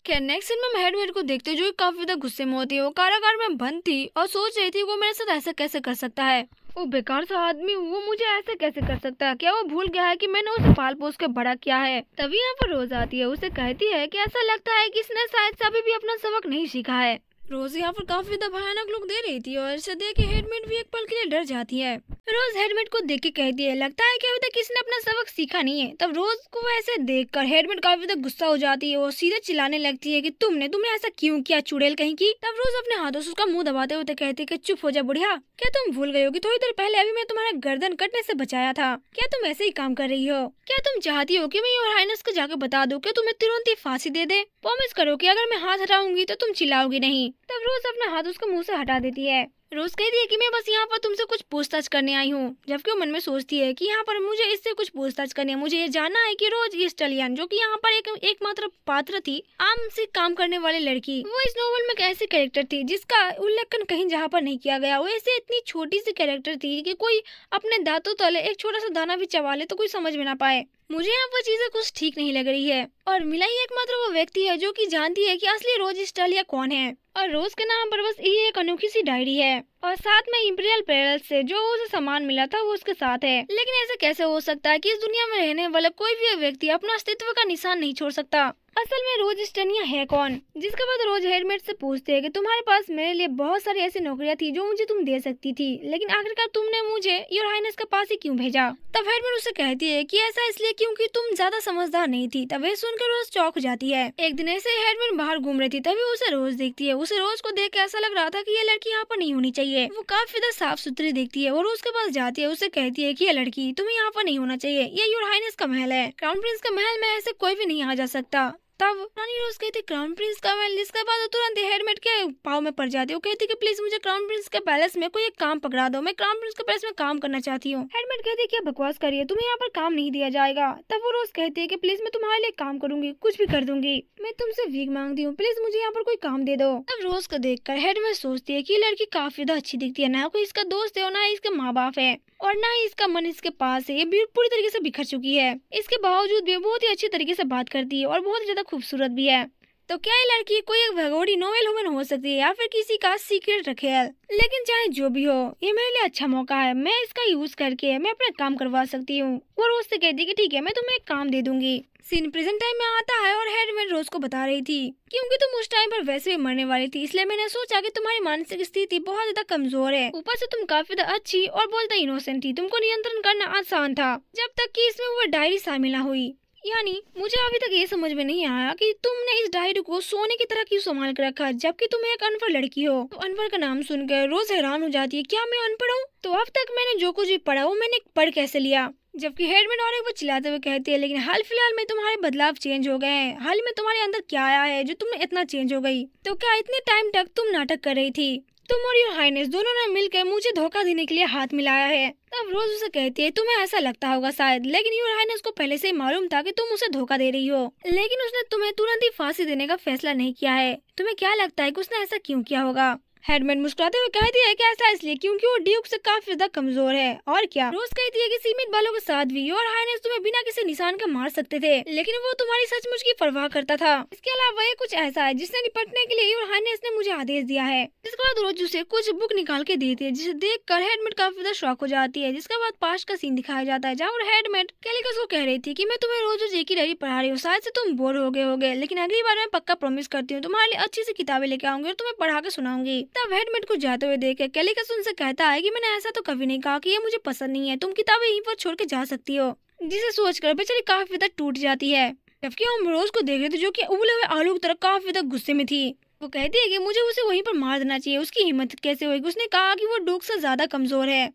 खैर नेक्स्ट सीन में हेडमेट को देखते जो काफी ज्यादा गुस्से में होती है। वो कारागार में बंद थी और सोच रही थी वो मेरे साथ ऐसा कैसे कर सकता है। वो बेकार सा आदमी, वो मुझे ऐसे कैसे कर सकता है। क्या वो भूल गया है कि मैंने उसे पाल पोस के बड़ा किया है। तभी यहाँ पर रोज आती है, उसे कहती है कि ऐसा लगता है कि इसने शायद से अभी भी अपना सबक नहीं सीखा है। रोज यहाँ पर काफी ज्यादा भयानक लुक दे रही थी और इसे देख के हेडमेट भी एक पल के लिए डर जाती है। रोज हेडमेट को देख के कहती है लगता है कि अभी तक इसने अपना सबक सीखा नहीं है। तब रोज को वैसे देखकर हेडमेट काफी ज्यादा गुस्सा हो जाती है। वो सीधे चिल्लाने लगती है कि तुमने ऐसा क्यों किया, चुड़ैल कहीं की। तब रोज अपने हाथों से उसका मुंह दबाते हुए कहती है कि चुप हो जा बुढ़िया। क्या तुम भूल गई हो कि थोड़ी देर पहले अभी मैं तुम्हारा गर्दन कटने से बचाया था। क्या तुम ऐसे ही काम कर रही हो। क्या तुम चाहती हो कि मैं योर हाइनेस को जाकर बता दूं कि तुम्हें तुरंत ही फांसी दे दे। प्रॉमिस करो कि अगर मैं हाथ हटाऊंगी तो तुम चिल्लाओगी नहीं। तब रोज अपना हाथ उसके मुंह से हटा देती है। रोज कहती है कि मैं बस यहाँ पर तुमसे कुछ पूछताछ करने आई हूँ, जबकि वो मन में सोचती है कि यहाँ पर मुझे इससे कुछ पूछताछ करनी है। मुझे ये जानना है कि रोज स्टलियन जो कि यहाँ पर एकमात्र पात्र थी, आम से काम करने वाली लड़की, वो इस नोवेल में एक ऐसी कैरेक्टर थी जिसका उल्लेखन कहीं जहाँ पर नहीं किया गया। वो ऐसी इतनी छोटी सी कैरेक्टर थी कि कोई अपने दांतों तले एक छोटा सा दाना भी चबा ले तो कोई समझ में ना पाए। मुझे यहाँ पर चीजें कुछ ठीक नहीं लग रही है। और मिला ही एकमात्र वो व्यक्ति है जो कि जानती है कि असली रोज स्टालिया कौन है। और रोज के नाम पर बस ये एक अनोखी सी डायरी है और साथ में इंपीरियल पैरल से जो उसे सामान मिला था वो उसके साथ है। लेकिन ऐसा कैसे हो सकता है कि इस दुनिया में रहने वाला कोई भी व्यक्ति अपना अस्तित्व का निशान नहीं छोड़ सकता। असल में रोज स्टनिया है कौन। जिसके बाद रोज हेडमेट से पूछते है कि तुम्हारे पास मेरे लिए बहुत सारी ऐसी नौकरियां थी जो मुझे तुम दे सकती थी, लेकिन आखिरकार तुमने मुझे योर हाइनेस के पास ही क्यों भेजा। तब हेडमेट उससे कहती है कि ऐसा इसलिए क्योंकि तुम ज्यादा समझदार नहीं थी। तब ये सुनकर रोज चौंक जाती है। एक दिन ऐसे हेडमेट बाहर घूम रही थी, तभी उसे रोज देखती है। उसे रोज को देख के ऐसा लग रहा था कि ये लड़की यहाँ पर नहीं होनी चाहिए। वो काफी ज्यादा साफ सुथरी देखती है और उसके पास जाती है। उसे कहती है कि ये लड़की तुम्हें यहाँ पर नहीं होना चाहिए, ये योर हाइनेस का महल है। क्राउन प्रिंस का महल में ऐसे कोई भी नहीं आ जा सकता। तब रानी रोज कहती क्राउन प्रिंस का महल, जिसके बाद तुरंत हेडमेट के पाँव में पड़ जाती है। वो कहती कि प्लीज मुझे क्राउन प्रिंस के पैलेस में कोई एक काम पकड़ा दो, मैं क्राउन प्रिंस के पैलेस में काम करना चाहती हूँ। हेडमेट कहती है क्या बकवास करिए, तुम्हें यहाँ पर काम नहीं दिया जाएगा। तब वो रोज कहती है कि प्लीज मैं तुम्हारे लिए काम करूंगी, कुछ भी कर दूंगी, मैं तुमसे भीख मांगती हूँ, प्लीज मुझे यहाँ पर कोई काम दे दो। तब रोज को देखकर हेडमेट सोचती है कि ये लड़की काफी ज्यादा अच्छी दिखती है, ना कोई इसका दोस्त है और ना इसके माँ बाप है और ना ही इसका मन इसके पास है। ये पूरी तरीके से बिखर चुकी है। इसके बावजूद भी बहुत ही अच्छी तरीके से बात करती है और बहुत ज्यादा खूबसूरत भी है। तो क्या ये लड़की कोई एक भगोड़ी नोवेल वुमन हो सकती है या फिर किसी का सीक्रेट रखेल। लेकिन चाहे जो भी हो, ये मेरे लिए अच्छा मौका है, मैं इसका यूज करके मैं अपना काम करवा सकती हूँ। वो रोज से कहती है कि ठीक है मैं तुम्हें एक काम दे दूंगी। सीन प्रेजेंट टाइम में आता है और हेडमेट रोज को बता रही थी क्योंकि तुम उस टाइम पर वैसे भी मरने वाली थी, इसलिए मैंने सोचा कि तुम्हारी मानसिक स्थिति बहुत ज्यादा कमजोर है, ऊपर से तुम काफी ज्यादा अच्छी और बहुत ज्यादा इनोसेंट थी, तुमको नियंत्रण करना आसान था जब तक कि इसमें वो डायरी शामिल न हुई। यानी मुझे अभी तक ये समझ में नहीं आया कि तुमने इस डायरी को सोने की तरह क्यों संभाल कर रखा, जबकि तुम एक अनपढ़ लड़की हो। तो अनपढ़ का नाम सुनकर रोज हैरान हो जाती है, क्या मैं अनपढ़ हूँ? तो अब तक मैंने जो कुछ भी पढ़ा वो मैंने पढ़ कैसे लिया? जबकि हेडमेट और एक वो चिल्लाते हुए कहती है लेकिन हाल फिलहाल में तुम्हारे बदलाव चेंज हो गए हैं। हाल में तुम्हारे अंदर क्या आया है जो तुमने इतना चेंज हो गई? तो क्या इतने टाइम तक तुम नाटक कर रही थी? तुम और योर हाइनेस दोनों ने मिलकर मुझे धोखा देने के लिए हाथ मिलाया है। तब रोज उसे कहती है तुम्हें ऐसा लगता होगा शायद, लेकिन योर हाइनेस को पहले से ही मालूम था कि तुम उसे धोखा दे रही हो, लेकिन उसने तुम्हें तुरंत ही फांसी देने का फैसला नहीं किया है। तुम्हें क्या लगता है कि उसने ऐसा क्यों किया होगा? हेडमेट मुस्कुराते हुए कहती है कि ऐसा इसलिए क्योंकि वो ड्यूक से काफी ज्यादा कमजोर है। और क्या? रोज कहती है कि सीमित बालों के साथ भी योर हाइनेस तुम्हें बिना किसी निशान के मार सकते थे, लेकिन वो तुम्हारी सचमुच की परवाह करता था। इसके अलावा ये कुछ ऐसा है जिसने निपटने के लिए योर हाइनेस ने मुझे आदेश दिया है। जिसके बाद रोज उसे कुछ बुक निकाल के देती है, जिसे देख कर हेडमेट काफी ज्यादा शॉक हो जाती है। जिसके बाद पास्ट का सीन दिखाया जाता है जहाँ हेडमेट कैलिकस को कह रही थी कि मैं तुम्हें रोज एक ही डायरी पढ़ा रही हूँ, शायद से तुम बोर हो गए, लेकिन अगली बार मैं पक्का प्रॉमिस करती हूँ तुम्हारे लिए अच्छी सी किताबें लेके आऊंगी और तुम्हें पढ़ा के सुनाऊंगी। तब हेडमेट को जाते हुए देख कैलिकस उनसे कहता है कि मैंने ऐसा तो कभी नहीं कहा कि ये मुझे पसंद नहीं है, तुम किताबें यहीं पर छोड़ के जा सकती हो। जिसे सोचकर बेचारी काफी ज्यादा टूट जाती है। जबकि हम रोज को देख रहे थे जो कि उबले हुए आलू की तरह काफी ज्यादा गुस्से में थी। वो कहती है कि मुझे उसे वहीं पर मार देना चाहिए, उसकी हिम्मत कैसे होगी? उसने कहा कि वो डूक से ज्यादा कमजोर है।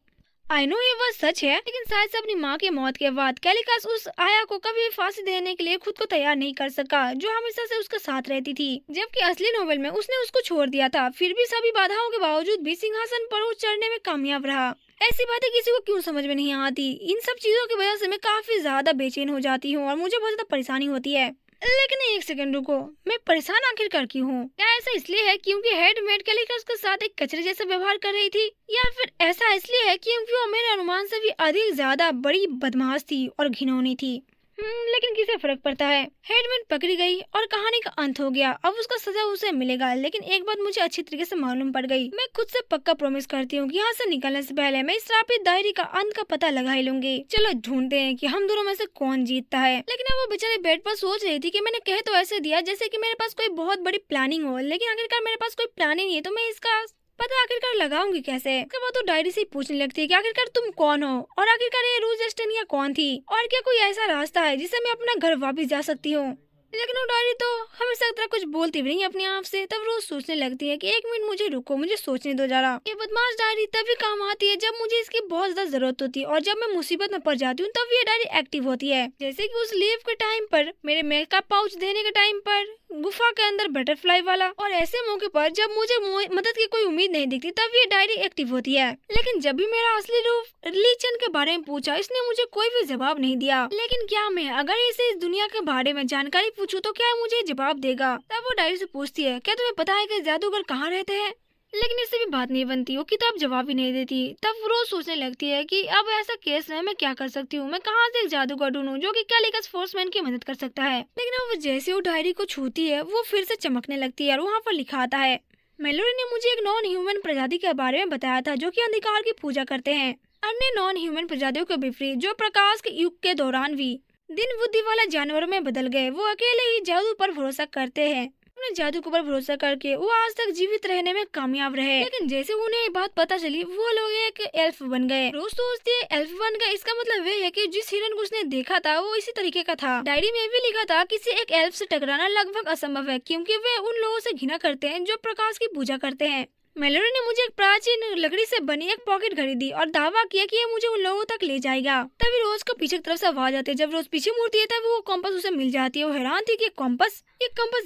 आई नो ये बात सच है, लेकिन शायद से अपनी माँ की मौत के बाद कैलिकस उस आया को कभी फांसी देने के लिए खुद को तैयार नहीं कर सका, जो हमेशा से उसका साथ रहती थी, जबकि असली नोवेल में उसने उसको छोड़ दिया था। फिर भी सभी बाधाओं के बावजूद भी सिंहासन पर वो चढ़ने में कामयाब रहा। ऐसी बातें किसी को क्यों समझ में नहीं आती। इन सब चीजों की वजह से मैं काफी ज्यादा बेचैन हो जाती हूँ और मुझे बहुत ज्यादा परेशानी होती है। लेकिन एक सेकंड रुको, मैं परेशान आखिरकार क्यों हूँ? क्या ऐसा इसलिए है क्योंकि हेडमेड कैलिकस के साथ एक कचरे जैसा व्यवहार कर रही थी, या फिर ऐसा इसलिए है क्योंकि वो मेरे अनुमान से भी अधिक ज्यादा बड़ी बदमाश थी और घिनौनी थी? लेकिन किसे फर्क पड़ता है। हेडमेड पकड़ी गई और कहानी का अंत हो गया। अब उसका सजा उसे मिलेगा। लेकिन एक बात मुझे अच्छी तरीके से मालूम पड़ गई। मैं खुद से पक्का प्रॉमिस करती हूँ कि यहाँ से निकलने से पहले मैं इस श्रापित डायरी का अंत का पता लगा ही लूंगी। चलो ढूंढते हैं कि हम दोनों में से कौन जीतता है। लेकिन अब वो बेचारी बेड पर सोच रही थी कि मैंने कह तो ऐसे दिया जैसे कि मेरे पास कोई बहुत बड़ी प्लानिंग हो, लेकिन आखिरकार मेरे पास कोई प्लानिंग नहीं है, तो मैं इसका पता आखिरकार लगाऊंगी कैसे? उसके बाद तो डायरी से पूछने लगती है कि आखिरकार तुम कौन हो और आखिरकार ये रूज एस्टनिया कौन थी और क्या कोई ऐसा रास्ता है जिससे मैं अपना घर वापस जा सकती हूँ। लेकिन वो डायरी तो हमेशा तरह कुछ बोलती भी नहीं अपने आप से। तब रोज सोचने लगती है कि एक मिनट मुझे रुको, मुझे सोचने दो जरा। ये बदमाश डायरी तभी काम आती है जब मुझे इसकी बहुत ज्यादा जरूरत होती है और जब मैं मुसीबत में पड़ जाती हूँ तब ये डायरी एक्टिव होती है। जैसे कि उस लीव के टाइम पर, मेरे मेकअप पाउच देने के टाइम पर, गुफा के अंदर बटरफ्लाई वाला, और ऐसे मौके पर जब मुझे मदद की कोई उम्मीद नहीं दिखती तब ये डायरी एक्टिव होती है। लेकिन जब भी मेरा असली रूप रिलीजन के बारे में पूछा, इसने मुझे कोई भी जवाब नहीं दिया। लेकिन क्या मैं अगर इसे इस दुनिया के बारे में जानकारी पूछूं तो क्या मुझे जवाब देगा? तब वो डायरी से पूछती है, क्या तुम्हें पता है कि जादूगर कहाँ रहते हैं? लेकिन इससे भी बात नहीं बनती। वो किताब जवाब ही नहीं देती। तब रोज सोचने लगती है कि अब ऐसा केस है, मैं क्या कर सकती हूँ? मैं कहाँ से एक जादूगर ढूंढूं जो कि कैलिकस फोर्समैन की मदद कर सकता है? लेकिन अब जैसे वो डायरी को छूती है वो फिर से चमकने लगती है और वहाँ पर लिखा आता है, मेलोडी ने मुझे एक नॉन ह्यूमन प्रजाति के बारे में बताया था जो कि अंधकार की पूजा करते हैं, अन्य नॉन ह्यूमन प्रजातियों के विपरीत जो प्रकाश के युग के दौरान भी दिन बुद्धि वाला जानवरों में बदल गए। वो अकेले ही जादू पर भरोसा करते हैं। अपने जादू के ऊपर भरोसा करके वो आज तक जीवित रहने में कामयाब रहे। लेकिन जैसे उन्हें ये बात पता चली वो लोग एक एल्फ बन गए। रोज सोचती है एल्फ बन गए, इसका मतलब ये है कि जिस हिरन को उसने देखा था वो इसी तरीके का था। डायरी में भी लिखा था किसी एक एल्फ से टकराना लगभग असंभव है क्योंकि वे उन लोगों से घृणा करते हैं जो प्रकाश की पूजा करते हैं। मेलोडी ने मुझे एक प्राचीन लकड़ी से बनी एक पॉकेट घड़ी दी और दावा किया कि ये मुझे उन लोगों तक ले जाएगा। तभी रोज को पीछे की तरफ से आवाज आती है। जब रोज पीछे मुड़ती है तब वो कॉम्पस उसे मिल जाती है। वो हैरान थी कि ये कॉम्पस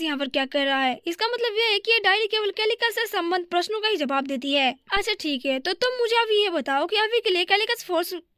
यहाँ पर क्या कर रहा है। इसका मतलब ये है कि ये डायरी केवल कैलिकस से संबंध प्रश्नों का ही जवाब देती है। अच्छा ठीक है, तो तुम मुझे अभी ये बताओ कि अभी के लिए कैलिकस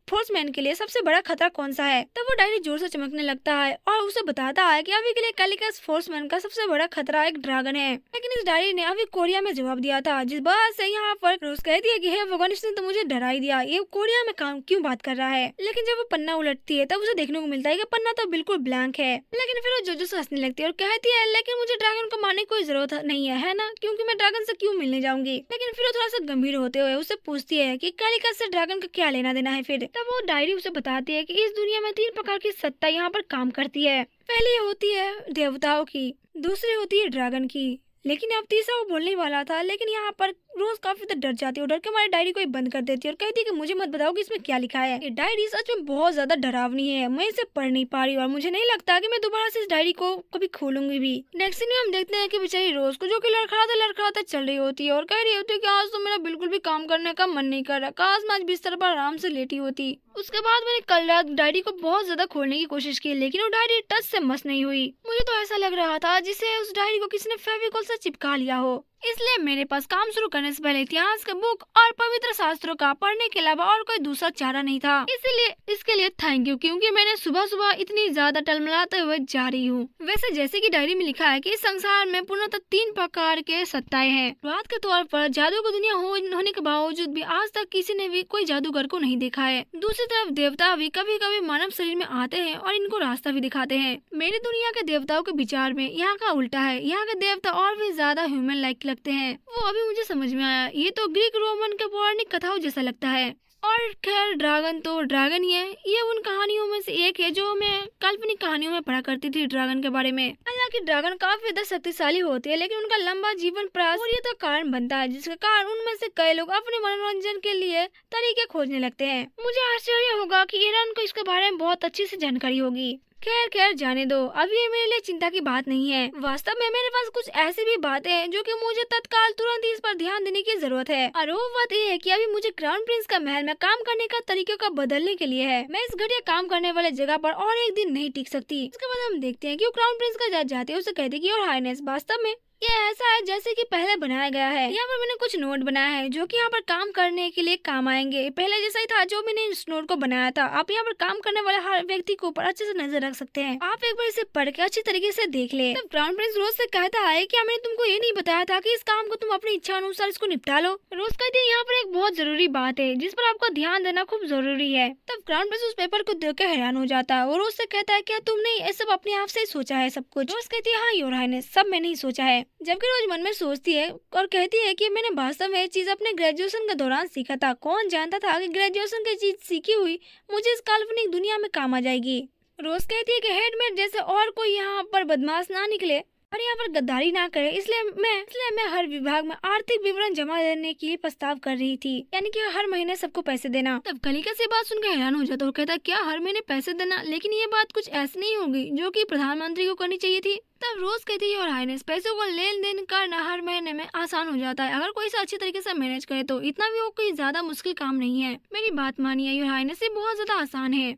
फोर्समैन के लिए सबसे बड़ा खतरा कौन सा है? तब वो डायरी जोर से चमकने लगता है और उसे बताता है कि अभी के लिए कैलिकस फोर्समैन का सबसे बड़ा खतरा एक ड्रैगन है। लेकिन इस डायरी ने अभी कोरिया में जवाब दिया था, जिस बात से यहाँ पर रोज कहती है कि हे भगवान, इसने तो मुझे डरा ही दिया, ये कोरिया में क्यों बात कर रहा है। लेकिन जब वो पन्ना उलटती है तब उसे देखने को मिलता है कि पन्ना तो बिल्कुल ब्लैंक है। लेकिन फिर वो जोजो से हंसने लगती है और कहती है, लेकिन मुझे ड्रैगन को मारने की कोई जरूरत नहीं है ना, क्योंकि मैं ड्रैगन से क्यों मिलने जाऊंगी। लेकिन फिर वो थोड़ा सा गंभीर होते हुए उससे पूछती है कि कैलिकस से ड्रैगन का क्या लेना देना है। फिर तब वो डायरी उसे बताती है कि इस दुनिया में 3 प्रकार की सत्ता यहाँ पर काम करती है। पहली होती है देवताओं की, दूसरी होती है ड्रैगन की, लेकिन अब तीसरा वो बोलने वाला था। लेकिन यहाँ पर रोज काफी डर जाती है और डर के हमारी डायरी को ही बंद कर देती है और कहती है कि मुझे मत बताओ कि इसमें क्या लिखा है। ये डायरी सच में बहुत ज्यादा डरावनी है, मैं इसे पढ़ नहीं पा रही और मुझे नहीं लगता कि मैं दोबारा से इस डायरी को कभी खोलूंगी भी। नेक्स्ट सीन में हम देखते हैं कि बेचारी रोज को, जो कि लड़खड़ाते चल रही होती है और कह रही होती है कि आज तो मेरा बिल्कुल भी काम करने का मन नहीं कर रहा, काश मैं आज बिस्तर पर आराम से लेटी होती। उसके बाद मैंने कल रात डायरी को बहुत ज्यादा खोलने की कोशिश की, लेकिन वो डायरी टच से मस नहीं हुई। मुझे तो ऐसा लग रहा था जिसे उस डायरी को किसी ने फेविकोल से चिपका लिया हो। इसलिए मेरे पास काम शुरू करने से पहले इतिहास के बुक और पवित्र शास्त्रों का पढ़ने के अलावा और कोई दूसरा चारा नहीं था। इसलिए इसके लिए थैंक यू, क्योंकि मैंने सुबह सुबह इतनी ज्यादा टलमलाते हुए जा रही हूँ। वैसे जैसे कि डायरी में लिखा है कि इस संसार में पूर्णतः 3 प्रकार के सत्ताएं हैं। शुरुआत के तौर पर जादू की दुनिया होने के बावजूद भी आज तक किसी ने भी कोई जादूगर को नहीं देखा है। दूसरी तरफ देवता भी कभी कभी मानव शरीर में आते हैं और इनको रास्ता भी दिखाते हैं। मेरी दुनिया के देवताओं के विचार में यहाँ का उल्टा है। यहाँ के देवता और भी ज्यादा ह्यूमन लाइक लगते हैं। वो अभी मुझे समझ में आया, ये तो ग्रीक रोमन के पौराणिक कथाओं जैसा लगता है। और खैर ड्रैगन तो ड्रैगन ही है। ये उन कहानियों में से एक है जो मैं काल्पनिक कहानियों में पढ़ा करती थी ड्रैगन के बारे में। हालांकि ड्रैगन काफी ज्यादा शक्तिशाली होते हैं, लेकिन उनका लंबा जीवन प्रयास और ये तो कारण बनता है जिसके कारण उनमें से कई लोग अपने मनोरंजन के लिए तरीके खोजने लगते हैं। मुझे आश्चर्य होगा कि ईरान को इसके बारे में बहुत अच्छी से जानकारी होगी। खैर खैर जाने दो, अब ये मेरे लिए चिंता की बात नहीं है। वास्तव में मेरे पास कुछ ऐसी भी बातें हैं जो कि मुझे तत्काल तुरंत इस पर ध्यान देने की जरूरत है, और वो बात ये है कि अभी मुझे क्राउन प्रिंस का महल में काम करने का तरीकों का बदलने के लिए है। मैं इस घटिया काम करने वाले जगह पर और एक दिन नहीं टिक सकती। इसके बाद हम देखते हैं कि वो क्राउन प्रिंस का जज जाते हैं, उसे कहते हैं कि योर हाइनेस, वास्तव में ये ऐसा है जैसे कि पहले बनाया गया है। यहाँ पर मैंने कुछ नोट बनाया है जो कि यहाँ पर काम करने के लिए काम आएंगे। पहले जैसा ही था जो मैंने इस नोट को बनाया था। आप यहाँ पर काम करने वाले हर व्यक्ति के ऊपर अच्छे से नजर रख सकते हैं। आप एक बार इसे पढ़ के अच्छी तरीके से देख ले। तब क्राउन प्रिंस रोज से कहता है कि मैंने तुमको ये नहीं बताया था कि इस काम को तुम अपनी इच्छा अनुसार इसको निपटा लो। रोज कहती है यहाँ पर एक बहुत जरूरी बात है जिस पर आपको ध्यान देना खूब जरूरी है। तब क्राउन प्रिंस उस पेपर को देख कर हैरान हो जाता है और रोज से कहता है क्या तुमने ये सब अपने आप से सोचा है सब कुछ? रोज कहती है हाँ योर हाइनेस, सब मैंने ही सोचा है। जबकि रोज मन में सोचती है और कहती है कि मैंने वास्तव में ये चीज अपने ग्रेजुएशन के दौरान सीखा था। कौन जानता था कि ग्रेजुएशन की चीज सीखी हुई मुझे इस काल्पनिक दुनिया में काम आ जाएगी। रोज कहती है कि हेडमेट जैसे और कोई यहाँ पर बदमाश ना निकले और यहाँ पर गद्दारी ना करे, इसलिए मैं हर विभाग में आर्थिक विवरण जमा देने के लिए प्रस्ताव कर रही थी, यानी कि हर महीने सबको पैसे देना। तब कलिका से बात सुनकर हैरान हो जाता और कहता क्या हर महीने पैसे देना? लेकिन ये बात कुछ ऐसी नहीं होगी जो कि प्रधानमंत्री को करनी चाहिए थी। तब रोज कहती है योर हाइनेस, पैसों को लेन देन करना हर महीने में आसान हो जाता है अगर कोई इसे अच्छी तरीके से मैनेज करे तो। इतना भी वो कोई ज्यादा मुश्किल काम नहीं है, मेरी बात मानिए योर हाइनेस, ये बहुत ज्यादा आसान है।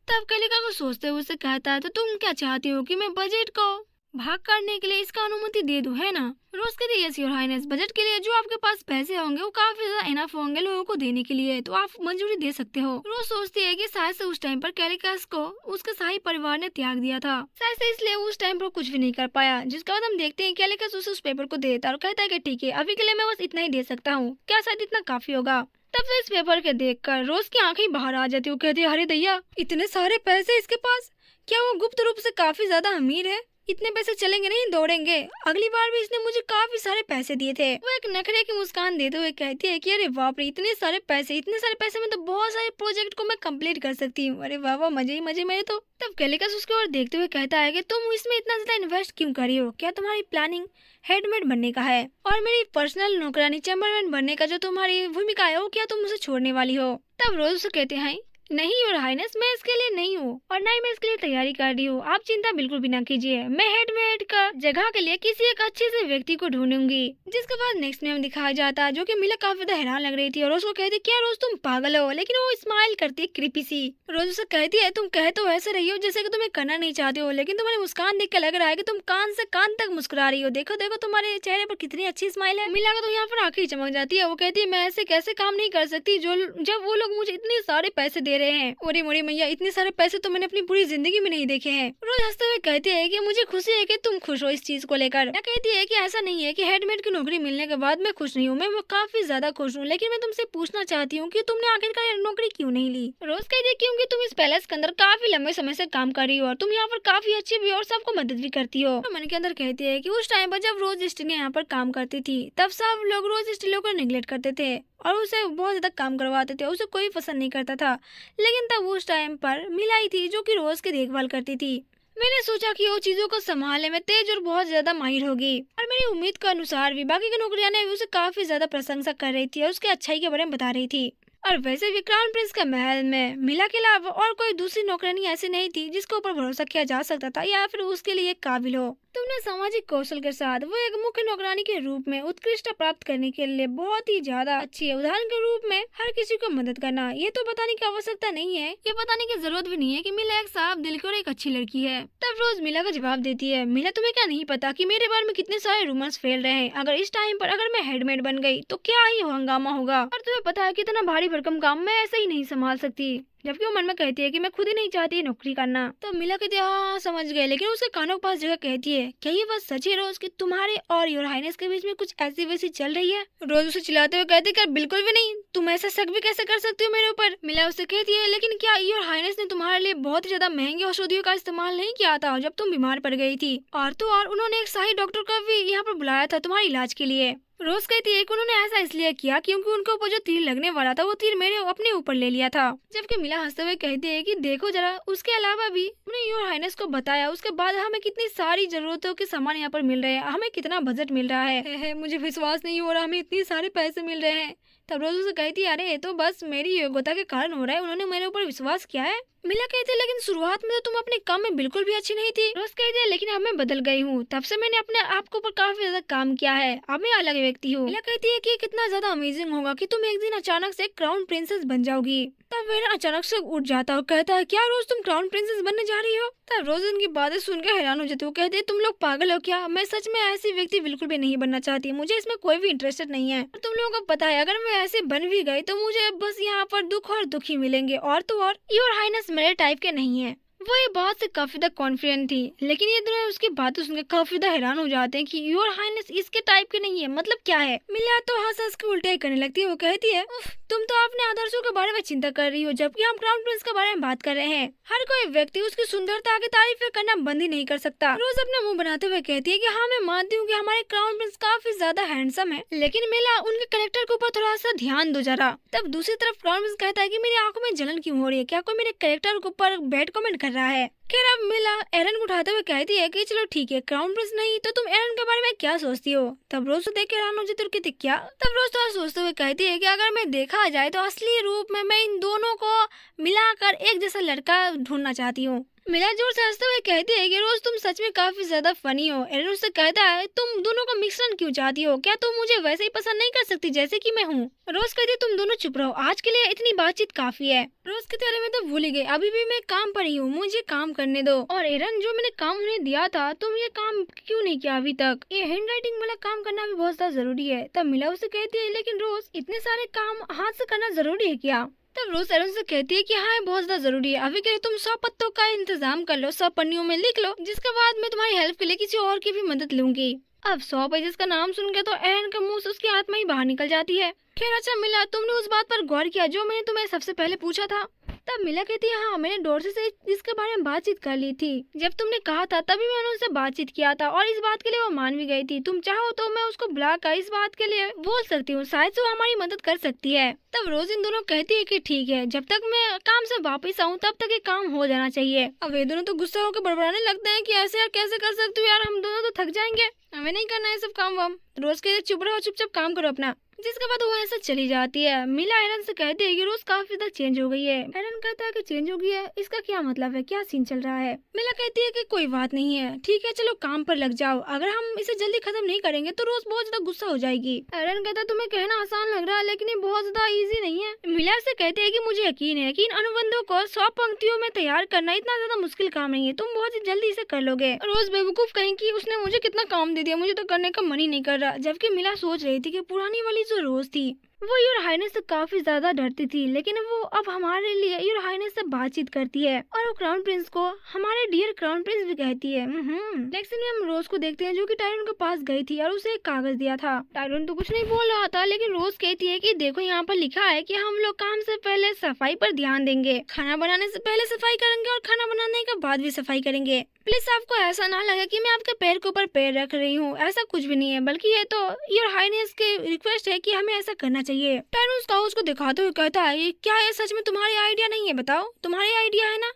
तब कलिका को सोचते हुए उसे कहता है तो तुम क्या चाहती हो कि मैं बजट को भाग करने के लिए इसका अनुमति दे दूं, है ना? रोज कहती है यस योर हाइनेस, बजट के लिए जो आपके पास पैसे होंगे वो काफी ज्यादा इनफ होंगे लोगों को देने के लिए, तो आप मंजूरी दे सकते हो। रोज सोचती है कि शायद से उस टाइम पर कैलिकस को उसके शाही परिवार ने त्याग दिया था, शायद से इसलिए उस टाइम पर कुछ भी नहीं कर पाया। जिसके बाद हम देखते हैं कैलिकस उसे उस पेपर को दे देता और कहता है कि ठीक है अभी के लिए मैं बस इतना ही दे सकता हूँ, क्या शायद इतना काफी होगा? तब से इस पेपर के देखकर रोज की आंखें बाहर आ जाती है। वो कहती है अरे दैया, इतने सारे पैसे इसके पास, क्या वो गुप्त रूप से काफी ज्यादा अमीर है? इतने पैसे चलेंगे नहीं, दौड़ेंगे। अगली बार भी इसने मुझे काफी सारे पैसे दिए थे। वो एक नखरे की मुस्कान देते हुए कहती है कि अरे बाप रे, इतने सारे पैसे में तो बहुत सारे प्रोजेक्ट को मैं कंप्लीट कर सकती हूँ। अरे वाह वाह, मजे ही मजे मेरे तो। तब कैलिकस उसके ओर देखते हुए कहता है कि तुम इसमें इतना ज्यादा इन्वेस्ट क्यों कर रही हो? क्या तुम्हारी प्लानिंग हेडमेड बनने का है और मेरी पर्सनल नौकरानी चैम्बरमैन बनने का जो तुम्हारी भूमिका है वो क्या तुम उसे छोड़ने वाली हो? तब रोज उसे कहते हैं नहीं योर हाइनेस, मैं इसके लिए नहीं हूँ और ना ही मैं इसके लिए तैयारी कर रही हूँ। आप चिंता बिल्कुल भी ना कीजिए, मैं हेडमेड का जगह के लिए किसी एक अच्छे से व्यक्ति को ढूंढूंगी। जिसके बाद नेक्स्ट में हम दिखाया जाता है जो कि मिला काफी ज्यादा हैरान लग रही थी और उसको कहती क्या रोज तुम पागल हो? लेकिन वो स्माइल करती है क्रीपी सी। रोज उसे कहती है तुम कह तो ऐसे रही हो जैसे कि तुम्हें करना नहीं चाहती हो, लेकिन तुम्हारी मुस्कान देख के लग रहा है कि तुम कान से कान तक मुस्कुरा रही हो। देखो देखो तुम्हारे चेहरे पर कितनी अच्छी स्माइल है। मिला को तो यहाँ पर आखिर चमक जाती है। वो कहती है मैं ऐसे कैसे काम नहीं कर सकती जब वो लोग मुझे इतने सारे पैसे दे रहे हैं। और मैया, इतने सारे पैसे तो मैंने अपनी पूरी जिंदगी में नहीं देखे हैं। रोज हंसते हुए कहती है कि मुझे खुशी है कि तुम खुश हो इस चीज को लेकर। मैं कहती है कि ऐसा नहीं है कि हेडमेड की नौकरी मिलने के बाद मैं खुश नहीं हूँ, मैं काफी ज्यादा खुश हूँ, लेकिन मैं तुमसे पूछना चाहती हूँ कि तुमने आखिरकार नौकरी क्यों नहीं ली? रोज कहती है क्योंकि तुम इस पैलेस के अंदर काफी लंबे समय से काम कर रही हो और तुम यहाँ पर काफी अच्छी भी और सबको मदद भी करती हो। तो मन के अंदर कहती है कि उस टाइम पर जब रोज स्टिलिया यहाँ पर काम करती थी तब सब लोग रोज स्टिलिया को निगलेक्ट करते थे और उसे बहुत ज्यादा काम करवाते थे, उसे कोई पसंद नहीं करता था। लेकिन तब उस टाइम पर मिलाई थी जो कि रोज की देखभाल करती थी। मैंने सोचा कि वो चीजों को संभालने में तेज और बहुत ज्यादा माहिर होगी और मेरी उम्मीद के अनुसार भी बाकी की नौकरियां ने उसे काफी ज्यादा प्रशंसा कर रही थी और उसके अच्छाई के बारे में बता रही थी। और वैसे भी क्राउन प्रिंस के महल में मिला के अलावा और कोई दूसरी नौकरानी ऐसी नहीं थी जिसके ऊपर भरोसा किया जा सकता था या फिर उसके लिए काबिल हो। तुमने सामाजिक कौशल के साथ वो एक मुख्य नौकरानी के रूप में उत्कृष्टता प्राप्त करने के लिए बहुत ही ज्यादा अच्छी है। उदाहरण के रूप में हर किसी को मदद करना, ये तो बताने की आवश्यकता नहीं है, ये बताने की जरूरत भी नहीं है कि मिला एक साफ दिल की और एक अच्छी लड़की है। तब रोज मिला का जवाब देती है मिला तुम्हें क्या नहीं पता कि मेरे बारे में कितने सारे रूमर्स फैल रहे हैं? अगर इस टाइम पर अगर मैं हेडमेड बन गई तो क्या ही हंगामा होगा, और तुम्हें पता है कितना भारी भरकम काम मैं ऐसे ही नहीं संभाल सकती। जबकि वो मन में कहती है कि मैं खुद ही नहीं चाहती नौकरी करना। तो मिला कहती है हाँ समझ गए, लेकिन उसके कानों के पास जगह कहती है क्या ये बात सच है रोज कि तुम्हारे और योर हाइनेस के बीच में कुछ ऐसी वैसी चल रही है? रोज उसे चिल्लाते हुए कहती है बिल्कुल भी नहीं, तुम ऐसा शक भी कैसे कर सकती हो मेरे ऊपर? मिला उसे कहती है लेकिन क्या योर हाइनेस ने तुम्हारे लिए बहुत ही ज्यादा महंगे औषधियों का इस्तेमाल नहीं किया था जब तुम बीमार पड़ गई थी? और तो और उन्होंने एक शाही डॉक्टर को भी यहाँ पर बुलाया था तुम्हारे इलाज के लिए। रोज कहती है कि उन्होंने ऐसा इसलिए किया क्योंकि उनके ऊपर जो तीर लगने वाला था वो तीर मैंने अपने ऊपर ले लिया था। जबकि मिला हंसते हुए कहती है कि देखो जरा, उसके अलावा भी हमने योर हाइनेस को बताया, उसके बाद हमें कितनी सारी जरूरतों के सामान यहाँ पर मिल रहे हैं, हमें कितना बजट मिल रहा है। मुझे विश्वास नहीं हो रहा हमें इतने सारे पैसे मिल रहे हैं। तब रोज उसे कहती है अरे ये तो बस मेरी योग्यता के कारण हो रहा है, उन्होंने मेरे ऊपर विश्वास किया है, मिला कहती है लेकिन शुरुआत में तो तुम अपने काम में बिल्कुल भी अच्छी नहीं थी। रोज कहती है लेकिन अब मैं बदल गई हूँ, तब से मैंने अपने आप के ऊपर काफी ज्यादा काम किया है, अब मैं अलग व्यक्ति हूँ। मिला कहती है कि कितना ज्यादा अमेजिंग होगा कि तुम एक दिन अचानक से क्राउन प्रिंसेस बन जाओगी। तब एरन अचानक से उठ जाता है और कहता है क्या रोज तुम क्राउन प्रिंसेस बनने जा रही हो। तब रोज उनकी बातें सुनकर हैरान हो जाती है। वो कहती है तुम लोग पागल हो क्या, मैं सच में ऐसी व्यक्ति बिल्कुल भी नहीं बनना चाहती, मुझे इसमें कोई भी इंटरेस्टेड नहीं है। तुम लोगों को पता है अगर मैं ऐसे बन भी गई तो मुझे बस यहाँ पर दुख और दुख ही मिलेंगे, और तो और योर हाइनेस मेरे टाइप के नहीं है। वो ये बात से काफी ज्यादा कॉन्फिडेंट थी, लेकिन ये दोनों उसकी बातें सुनकर काफी ज्यादा हैरान हो जाते हैं कि योर हाइनेस इसके टाइप के नहीं है, मतलब क्या है। मिला तो हंस हंस के उल्टे करने लगती है। वो कहती है उफ, तुम तो अपने आदर्शों के बारे में चिंता कर रही हो, जबकि हम क्राउन प्रिंस के बारे में बात कर रहे हैं। हर कोई व्यक्ति उसकी सुंदरता की तारीफ करना बंद ही नहीं कर सकता। रोज अपना मुंह बनाते हुए कहती है कि हाँ मैं मानती हूँ कि हमारे क्राउन प्रिंस काफी ज्यादा हैंडसम है, लेकिन मिला उनके कैरेक्टर के ऊपर थोड़ा सा ध्यान दो जरा। तब दूसरी तरफ क्राउन प्रिंस कहता है कि मेरी आंखों में जलन क्यों हो रही है, क्या कोई मेरे कैरेक्टर के ऊपर बैड कमेंट कर रहा है। खैर अब मिला एरन को उठाते हुए कहती है कि चलो ठीक है, क्राउन प्रिंस नहीं तो तुम एरन के बारे में क्या सोचती हो। तब रोज देख के हैरान हो जाती है और कहती क्या। तब रोज थोड़ा सोचते हुए कहती है कि अगर मैं देखा जाए तो असली रूप में मैं इन दोनों को मिलाकर एक जैसा लड़का ढूंढना चाहती हूँ। मिला जोर से हंसते हुए कहती है कि रोज तुम सच में काफी ज्यादा फनी हो। एरन उससे कहता है तुम दोनों का मिश्रण क्यों चाहती हो, क्या तुम मुझे वैसे ही पसंद नहीं कर सकती जैसे कि मैं हूँ। रोज कहती है तुम दोनों चुप रहो, आज के लिए इतनी बातचीत काफी है। रोज कहती है मैं तो भूल ही गई, अभी भी मैं काम पर ही हूँ, मुझे काम करने दो। और एरन जो मैंने काम उन्हें दिया था तुम ये काम क्यों नहीं किया अभी तक, ये हैंड राइटिंग वाला काम करना भी बहुत ज्यादा जरूरी है। तब मिला उसे कहती है लेकिन रोज इतने सारे काम हाथ से करना जरूरी है क्या। तब रोज एरन से कहती है कि हाँ बहुत ज्यादा जरूरी है, अभी के लिए तुम 100 पत्तों का इंतजाम कर लो, 100 पन्नियों में लिख लो, जिसके बाद मैं तुम्हारी हेल्प के लिए किसी और की भी मदद लूंगी। अब 100 पेजेस का नाम सुन के तो एरन के मुंह से उसकी आत्मा ही बाहर निकल जाती है। खैर अच्छा मिला, तुमने उस बात पर गौर किया जो मैंने तुम्हें सबसे पहले पूछा था। तब मिला कहती है हाँ मैंने डॉर्सी से इसके बारे में बातचीत कर ली थी, जब तुमने कहा था तभी मैंने उनसे बातचीत किया था और इस बात के लिए वो मान भी गई थी। तुम चाहो तो मैं उसको बुलाकर इस बात के लिए बोल सकती हूँ, शायद से वो हमारी मदद कर सकती है। तब रोज इन दोनों कहती है कि ठीक है, जब तक मैं काम से वापस आऊँ तब तक ये काम हो जाना चाहिए। अब ये दोनों तो गुस्सा होकर बड़बड़ाने लगते हैं कि ऐसे यार कैसे कर सकते हो यार, हम दोनों तो थक जाएंगे, हमें नहीं करना है सब काम वाम। रोज कहते चुप रहो, चुपचाप काम करो अपना। जिसके बाद वो ऐसा चली जाती है। मिला एरन से कहती है कि रोज काफी ज्यादा चेंज हो गई है। एरन कहता है कि चेंज हो गई है, इसका क्या मतलब है, क्या सीन चल रहा है। मिला कहती है कि कोई बात नहीं है, ठीक है चलो काम पर लग जाओ, अगर हम इसे जल्दी खत्म नहीं करेंगे तो रोज बहुत ज्यादा गुस्सा हो जाएगी। एरन कहता है तुम्हें कहना आसान लग रहा है लेकिन ये बहुत ज्यादा इजी नहीं है। मिला से कहती है कि मुझे यकीन है कि इन अनुबंधों को 100 पंक्तियों में तैयार करना इतना ज्यादा मुश्किल काम नहीं है, तुम बहुत ही जल्दी इसे कर लोगे। रोज बेवकूफ कहेंगी उसने मुझे कितना काम दे दिया, मुझे तो करने का मन ही नहीं कर रहा। जबकि मिला सोच रही थी कि पुरानी वाली जो रोज थी वो योर हाइनेस से काफी ज्यादा डरती थी, लेकिन वो अब हमारे लिए योर हाइनेस से बातचीत करती है और वो क्राउन प्रिंस को हमारे डियर क्राउन प्रिंस भी कहती है। नेक्स्ट सीन में हम रोज को देखते हैं जो कि टायरन के पास गई थी और उसे एक कागज दिया था। टायरन तो कुछ नहीं बोल रहा था, लेकिन रोज कहती है कि देखो यहाँ पर लिखा है कि हम लोग काम से पहले सफाई पर ध्यान देंगे, खाना बनाने से पहले सफाई करेंगे और खाना बनाने के बाद भी सफाई करेंगे। प्लीज आपको ऐसा ना लगे कि मैं आपके पैर के ऊपर पैर रख रही हूँ, ऐसा कुछ भी नहीं है, बल्कि ये तो योर हाइनेस की रिक्वेस्ट है कि हमें ऐसा करना चाहिए। टायरन उस कागज को दिखाते हुए कहता है ये क्या है, सच में तुम्हारी आइडिया नहीं है, बताओ तुम्हारी आइडिया है ना।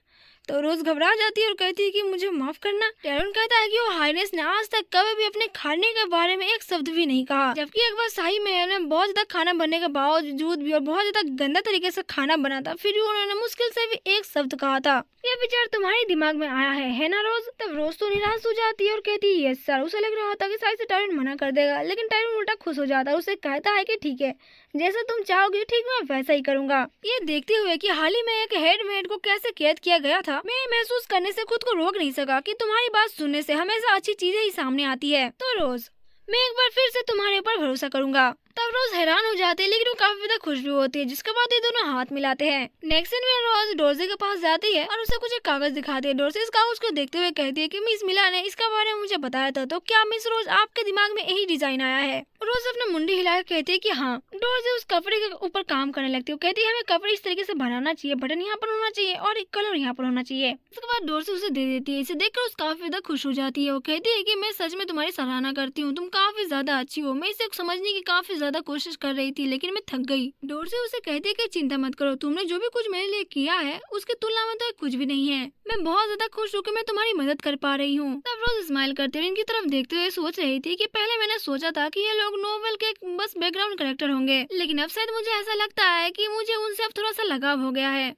तो रोज घबरा जाती है और कहती है कि मुझे माफ करना। टायरन कहता है कि वो हाइनेस ने आज तक कभी भी अपने खाने के बारे में एक शब्द भी नहीं कहा, जबकि एक बार शाही महल में बहुत ज्यादा खाना बनने के बावजूद भी और बहुत ज्यादा गंदा तरीके से खाना बना था, फिर भी उन्होंने मुश्किल से भी एक शब्द कहा था। ये विचार तुम्हारे दिमाग में आया है ना रोज। तब रोज तो निराश हो जाती है और कहती है यस सर। उसे लग रहा था कि शायद से टायरन मना कर देगा, लेकिन टायरन उल्टा खुश हो जाता है, उसे कहता है कि ठीक है जैसा तुम चाहोगी ठीक मैं वैसा ही करूंगा। ये देखते हुए कि हाल ही में एक हेडमेड को कैसे कैद किया गया था, मैं महसूस करने से खुद को रोक नहीं सका कि तुम्हारी बात सुनने से हमेशा अच्छी चीजें ही सामने आती है। तो रोज मैं एक बार फिर से तुम्हारे ऊपर भरोसा करूंगा। तब रोज हैरान हो जाती है, लेकिन वो काफी ज्यादा खुश भी होती है, जिसके बाद ये दोनों हाथ मिलाते हैं। नेक्स्ट सीन में रोज डोर्सी के पास जाती है और उसे कुछ एक कागज दिखाती है। डोर्सी इस कागज को देखते हुए कहती है कि मिस मिला ने इसका बारे में मुझे बताया था, तो क्या मिस रोज आपके दिमाग में यही डिजाइन आया है। रोज अपने मुंडी हिलाकर कहती है कि हाँ। डोर्सी उस कपड़े के ऊपर काम करने लगती है। कहती है हमें कपड़े इस तरीके से बनाना चाहिए, बटन यहाँ पर होना चाहिए और एक कलर यहाँ पर होना चाहिए। उसके बाद डोर्सी उसे दे देती है। इसे देखकर उस काफी ज्यादा खुश हो जाती है। वो कहती है कि मैं सच में तुम्हारी सराहना करती हूँ, तुम काफी ज्यादा अच्छी हो। मैं इसे समझने की काफी ज्यादा कोशिश कर रही थी, लेकिन मैं थक गई। डोर्सी उसे कहती है कि चिंता मत करो, तुमने जो भी कुछ मेरे लिए किया है उसकी तुलना में तो कुछ भी नहीं है। मैं बहुत ज्यादा खुश हूँ कि मैं तुम्हारी मदद कर पा रही हूँ। तब रोज स्माइल करते हुए इनकी तरफ देखते हुए सोच रही थी कि पहले मैंने सोचा था कि ये लोग नोवेल के बस बैकग्राउंड कैरेक्टर होंगे, लेकिन अब शायद मुझे ऐसा लगता है कि मुझे उनसे अब थोड़ा सा लगाव हो गया है।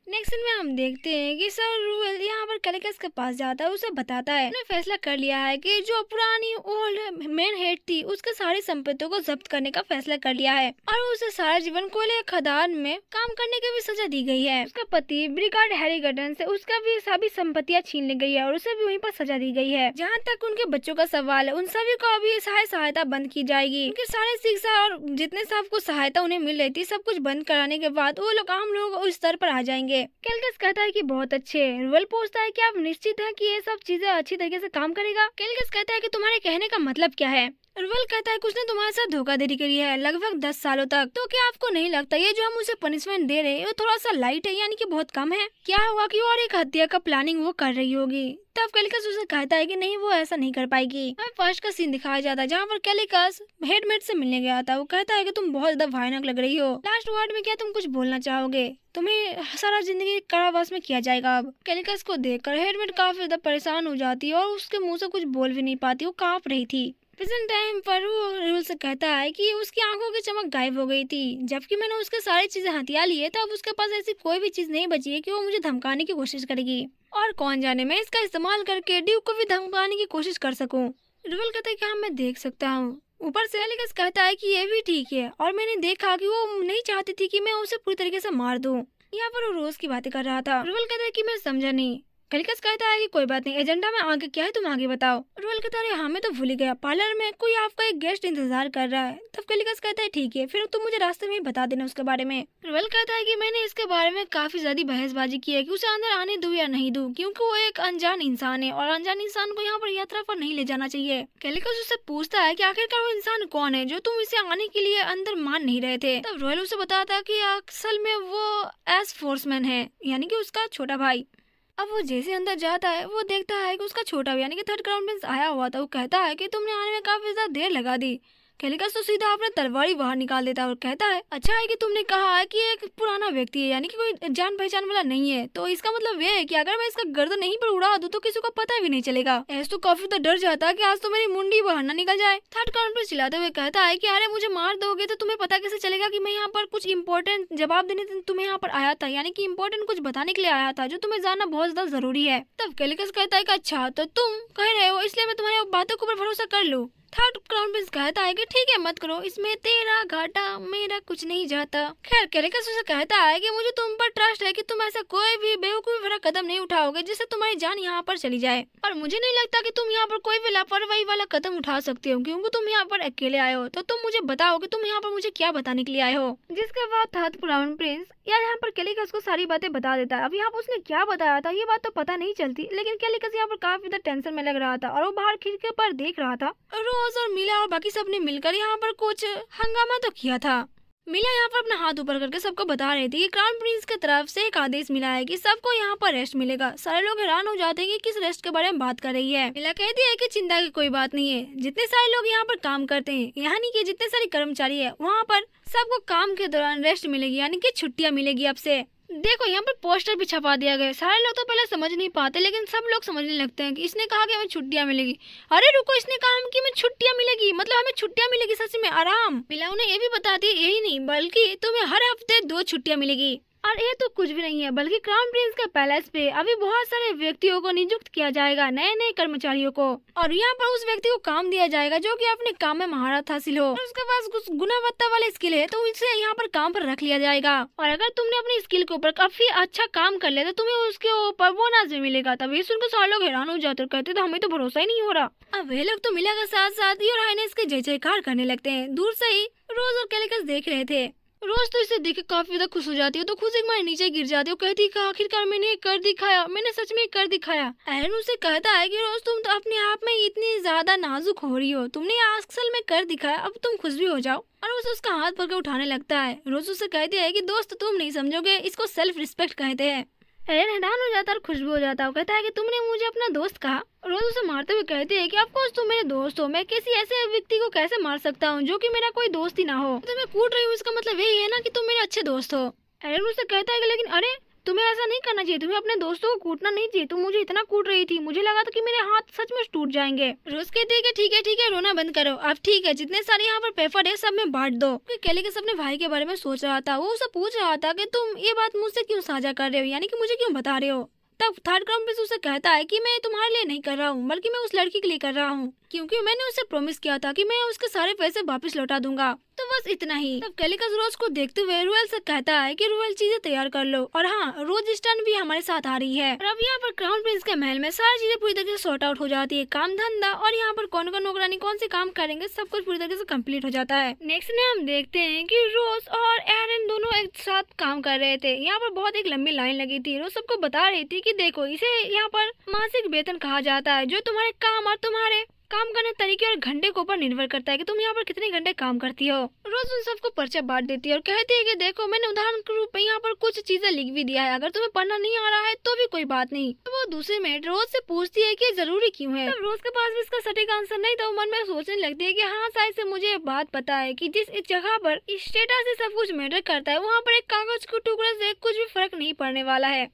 नेक्स्ट सीन में हम देखते हैं कि सर रूएल यहाँ पर कैलिकस के पास जाता है, उसे बताता है उन्हें फैसला कर लिया है कि जो पुरानी ओल्ड मेन हेड थी उसके सारी संपत्तियों को जब्त करने का फैसला कर लिया है और उसे सारा जीवन कोयले खदान में काम करने की भी सजा दी गई है। उसका पति ब्रिगाड हैरी गटन से उसका भी सभी संपत्तियां छीन ली गई है और उसे भी वहीं पर सजा दी गई है। जहाँ तक उनके बच्चों का सवाल है, उन सभी को अभी सहायता बंद की जाएगी। उनके सारे शिक्षा और जितने सब कुछ सहायता उन्हें मिल रही थी सब कुछ बंद कराने के बाद वो लोग आम लोग उस स्तर पर आ जाएंगे। कैलिकस कहता है कि बहुत अच्छे। रूएल पूछता है कि आप निश्चित हैं कि ये सब चीजें अच्छी तरीके से काम करेगा। कैलिकस कहता है कि तुम्हारे कहने का मतलब क्या है। रूएल कहता है कि उसने तुम्हारे साथ धोखाधड़ी करी है लगभग 10 सालों तक, तो क्या आपको नहीं लगता ये जो हम उसे पनिशमेंट दे रहे हैं वो थोड़ा सा लाइट है, यानी कि बहुत कम है? क्या हुआ कि और एक हत्या का प्लानिंग वो कर रही होगी? तब कैलिकस उसे कहता है कि नहीं, वो ऐसा नहीं कर पाएगी। हमें फर्स्ट का सीन दिखाया जाता है जहाँ पर कैलिकस हेडमेट से मिलने गया था। वो कहता है कि तुम बहुत ज्यादा भयानक लग रही हो। लास्ट वर्ड में क्या तुम कुछ बोलना चाहोगे? तुम्हें सारा जिंदगी कारावास में किया जाएगा। अब कैलिकस को देखकर हेडमेट काफी ज्यादा परेशान हो जाती है और उसके मुंह से कुछ बोल भी नहीं पाती, वो कांप रही थी। प्रेजेंट टाइम पर वो रूएल से कहता है कि उसकी आंखों की चमक गायब हो गई थी, जबकि मैंने उसके सारी चीजें हथिया ली है, तो अब उसके पास ऐसी कोई भी चीज नहीं बची है कि वो मुझे धमकाने की कोशिश करेगी। और कौन जाने मैं इसका इस्तेमाल करके ड्यूक को भी धमकाने की कोशिश कर सकूं। रूएल कहता है कि हाँ, मैं देख सकता हूँ। ऊपर से कैलिकस कहता है कि ये भी ठीक है और मैंने देखा कि वो नहीं चाहती थी कि मैं उसे पूरी तरीके से मार दूं। यहाँ पर वो रोज की बातें कर रहा था। रूएल कहता है कि मैं समझा नहीं। कैलिकस कहता है कि कोई बात नहीं, एजेंडा में आगे क्या है तुम आगे बताओ। रूएल कहता है हाँ मैं तो भूल ही गया, पार्लर में कोई आपका एक गेस्ट इंतजार कर रहा है। तब कैलिकस कहता है ठीक है, फिर तुम मुझे रास्ते में ही बता देना उसके बारे में। रूएल कहता है कि मैंने इसके बारे में काफी ज्यादा बहसबाजी की है कि उसे अंदर आने दूं या नहीं दूं, क्योंकि वो एक अनजान इंसान है और अनजान इंसान को यहाँ पर यात्रा पर नहीं ले जाना चाहिए। कैलिकस उससे पूछता है कि आखिरकार वो इंसान कौन है जो तुम इसे आने के लिए अंदर मान नहीं रहे थे। तब रूएल उसे बताता है कि असल में वो एस फोर्समैन है, यानी कि उसका छोटा भाई। अब वो जैसे अंदर जाता है वो देखता है कि उसका छोटा यानी कि थर्ड क्राउन प्रिंस आया हुआ था। वो कहता है कि तुमने आने में काफी ज्यादा देर लगा दी। कैलिकस तो सीधा अपने तलवार बाहर निकाल देता है और कहता है अच्छा है कि तुमने कहा है कि एक पुराना व्यक्ति है, यानी कि कोई जान पहचान वाला नहीं है, तो इसका मतलब ये है कि अगर मैं इसका गर्दन नहीं पर उड़ा दूं तो किसी को पता भी नहीं चलेगा। ऐसे तो काफी तो डर जाता है कि आज तो मेरी मुंडी बाहर ना निकल जाए। थर्ड क्राउन प्रिंस चिल्लाते हुए कहता है कि अरे मुझे मार दोगे तो तुम्हें पता कैसे चलेगा कि मैं यहाँ पर कुछ इंपॉर्टेंट जवाब देने तुम्हें यहाँ पर आया था, यानी कि इंपॉर्टेंट कुछ बताने के लिए आया था जो तुम्हें जानना बहुत ज्यादा जरूरी है। तब कैलिकस कहता है कि अच्छा तो तुम कह रहे हो इसलिए मैं तुम्हारी बातों के ऊपर भरोसा कर लूं। थर्ड क्राउन प्रिंस कहता है कि ठीक है मत करो, इसमें तेरा घाटा मेरा कुछ नहीं जाता। खैर कैलिकस उसे कहता है कि मुझे तुम पर ट्रस्ट है कि तुम ऐसा कोई भी बेवकूफी भरा कदम नहीं उठाओगे जिससे तुम्हारी जान यहाँ पर चली जाए, और मुझे नहीं लगता कि तुम यहाँ पर कोई भी लापरवाही वाला कदम उठा सकते हो, क्योंकि तुम यहाँ पर अकेले आए हो। तो तुम मुझे बताओ कि तुम यहाँ पर मुझे क्या बताने के लिए आए हो। जिसके बाद थर्ड क्राउन प्रिंस यहाँ पर कैलिकस को सारी बातें बता देता है। अब यहाँ पर उसने क्या बताया था ये बात तो पता नहीं चलती, लेकिन कैलिकस यहाँ पर काफी ज्यादा टेंशन में लग रहा था और वो बाहर खिड़की पर देख रहा था। रोज और मिला और बाकी सब ने मिलकर यहाँ पर कुछ हंगामा तो किया था। मिला यहाँ पर अपना हाथ ऊपर करके सबको बता रही थी कि क्राउन प्रिंस की तरफ से एक आदेश मिला है कि सबको यहाँ पर रेस्ट मिलेगा। सारे लोग हैरान हो जाते हैं कि किस रेस्ट के बारे में बात कर रही है। मिला कहती है कि चिंता की कोई बात नहीं है, जितने सारे लोग यहाँ पर काम करते हैं, यानी कि जितने सारे कर्मचारी है वहाँ पर सबको काम के दौरान रेस्ट मिलेगी, यानी कि छुट्टियाँ मिलेगी अब से। देखो यहाँ पर पोस्टर भी छपा दिया गया। सारे लोग तो पहले समझ नहीं पाते, लेकिन सब लोग समझने लगते हैं कि इसने कहा कि हमें छुट्टियां मिलेगी। अरे रुको, इसने कहा कि हमें छुट्टियां मिलेगी, मतलब हमें छुट्टियां मिलेगी सच में, आराम। मिला उन्हें ये भी बताती है यही नहीं बल्कि तुम्हें हर हफ्ते 2 छुट्टियां मिलेगी। और ये तो कुछ भी नहीं है, बल्कि क्राउन प्रिंस के पैलेस पे अभी बहुत सारे व्यक्तियों को नियुक्त किया जाएगा, नए नए कर्मचारियों को, और यहाँ पर उस व्यक्ति को काम दिया जाएगा जो कि अपने काम में महारत हासिल हो और उसके पास कुछ गुणवत्ता वाले स्किल है, तो उसे यहाँ पर काम पर रख लिया जाएगा। और अगर तुमने अपनी स्किल के ऊपर काफी अच्छा काम कर लिया तो तुम्हें उसके ऊपर बोनस भी मिलेगा। तभी सुनकर सारे लोग हैरान हो जाते और कहते तो हमें तो भरोसा ही नहीं हो रहा। अब वे लोग तो मिला के साथ साथ योर हाइनेस के जय जयकार करने लगते हैं। दूर से ही रोज और कैलिकस देख रहे थे। रोज तो इसे देख के काफी ज्यादा खुश हो जाती है, तो खुश एक बार नीचे गिर जाती है। कहती है आखिरकार मैंने कर दिखाया, मैंने सच में कर दिखाया। एरन उसे कहता है कि रोज तुम तो अपने आप में इतनी ज्यादा नाजुक हो रही हो, तुमने असल में कर दिखाया, अब तुम खुश भी हो जाओ। और उसे उसका हाथ पकड़ उठाने लगता है। रोज उसे कहती है कि दोस्त तुम नहीं समझोगे, इसको सेल्फ रिस्पेक्ट कहते हैं। एरन हैरान हो जाता है और खुशबू हो जाता है। कहता है कि तुमने मुझे अपना दोस्त कहा। रोज उसे मारते हुए कहती है कि ऑफकोर्स तुम मेरे दोस्त हो, मैं किसी ऐसे व्यक्ति को कैसे मार सकता हूँ जो कि मेरा कोई दोस्त ही ना हो। तो मैं कूट रही हूँ, इसका मतलब यही है ना कि तुम मेरे अच्छे दोस्त हो। एरन उसे कहता है कि लेकिन अरे तुम्हें ऐसा नहीं करना चाहिए, तुम्हें अपने दोस्तों को कूटना नहीं चाहिए, तुम मुझे इतना कूट रही थी, मुझे लगा था कि मेरे हाथ सच में टूट जाएंगे। रोज कहती है कि ठीक है रोना बंद करो, अब ठीक है, जितने सारे यहाँ पर पेपर है सब में बांट दो। केली के अपने भाई के बारे में सोच रहा था, वो उसे पूछ रहा था कि तुम ये बात मुझसे क्यों साझा कर रहे हो, यानी कि मुझे क्यों बता रहे हो। तब थर्ड क्राउन प्रिंस उसे कहता है कि मैं तुम्हारे लिए नहीं कर रहा हूँ, बल्कि मैं उस लड़की के लिए कर रहा हूँ, क्योंकि मैंने उसे प्रॉमिस किया था कि मैं उसके सारे पैसे वापस लौटा दूंगा। तो बस इतना ही। तब कैलिकस रोज को देखते हुए रूएल से कहता है कि रूएल चीजें तैयार कर लो, और हाँ, रोज स्टर्न भी हमारे साथ आ रही है। और अब यहाँ पर क्राउन प्रिंस के महल में सारी चीजें पूरी तरीके से सॉर्ट आउट हो जाती है, काम धंधा और यहाँ पर कौन कौन नौकरानी कौन से काम करेंगे सब कुछ पूरी तरीके से कम्प्लीट हो जाता है। नेक्स्ट में हम देखते हैं कि रोज और एरन दोनों एक साथ काम कर रहे थे। यहाँ पर बहुत एक लंबी लाइन लगी थी, रोज सबको बता रही थी कि देखो, इसे यहाँ पर मासिक वेतन कहा जाता है, जो तुम्हारे काम और तुम्हारे काम करने तरीके और घंटे के ऊपर निर्भर करता है कि तुम यहाँ पर कितने घंटे काम करती हो। रोज उन सबको पर्चा बांट देती है और कहती है कि देखो, मैंने उदाहरण के रूप में यहाँ पर कुछ चीजें लिख भी दिया है, अगर तुम्हें पढ़ना नहीं आ रहा है तो भी कोई बात नहीं। तो वो दूसरे मिनट रोज से पूछती है कि जरूरी क्यों है। तब रोज के पास भी इसका सटीक आंसर नहीं था, वो मन में सोचने लगती है कि हाँ, शायद से मुझे बात पता है कि जिस जगह पर स्टेटस से सब कुछ मैटर करता है, वहाँ पर एक कागज के टुकड़े से कुछ भी फर्क नहीं पड़ने वाला है।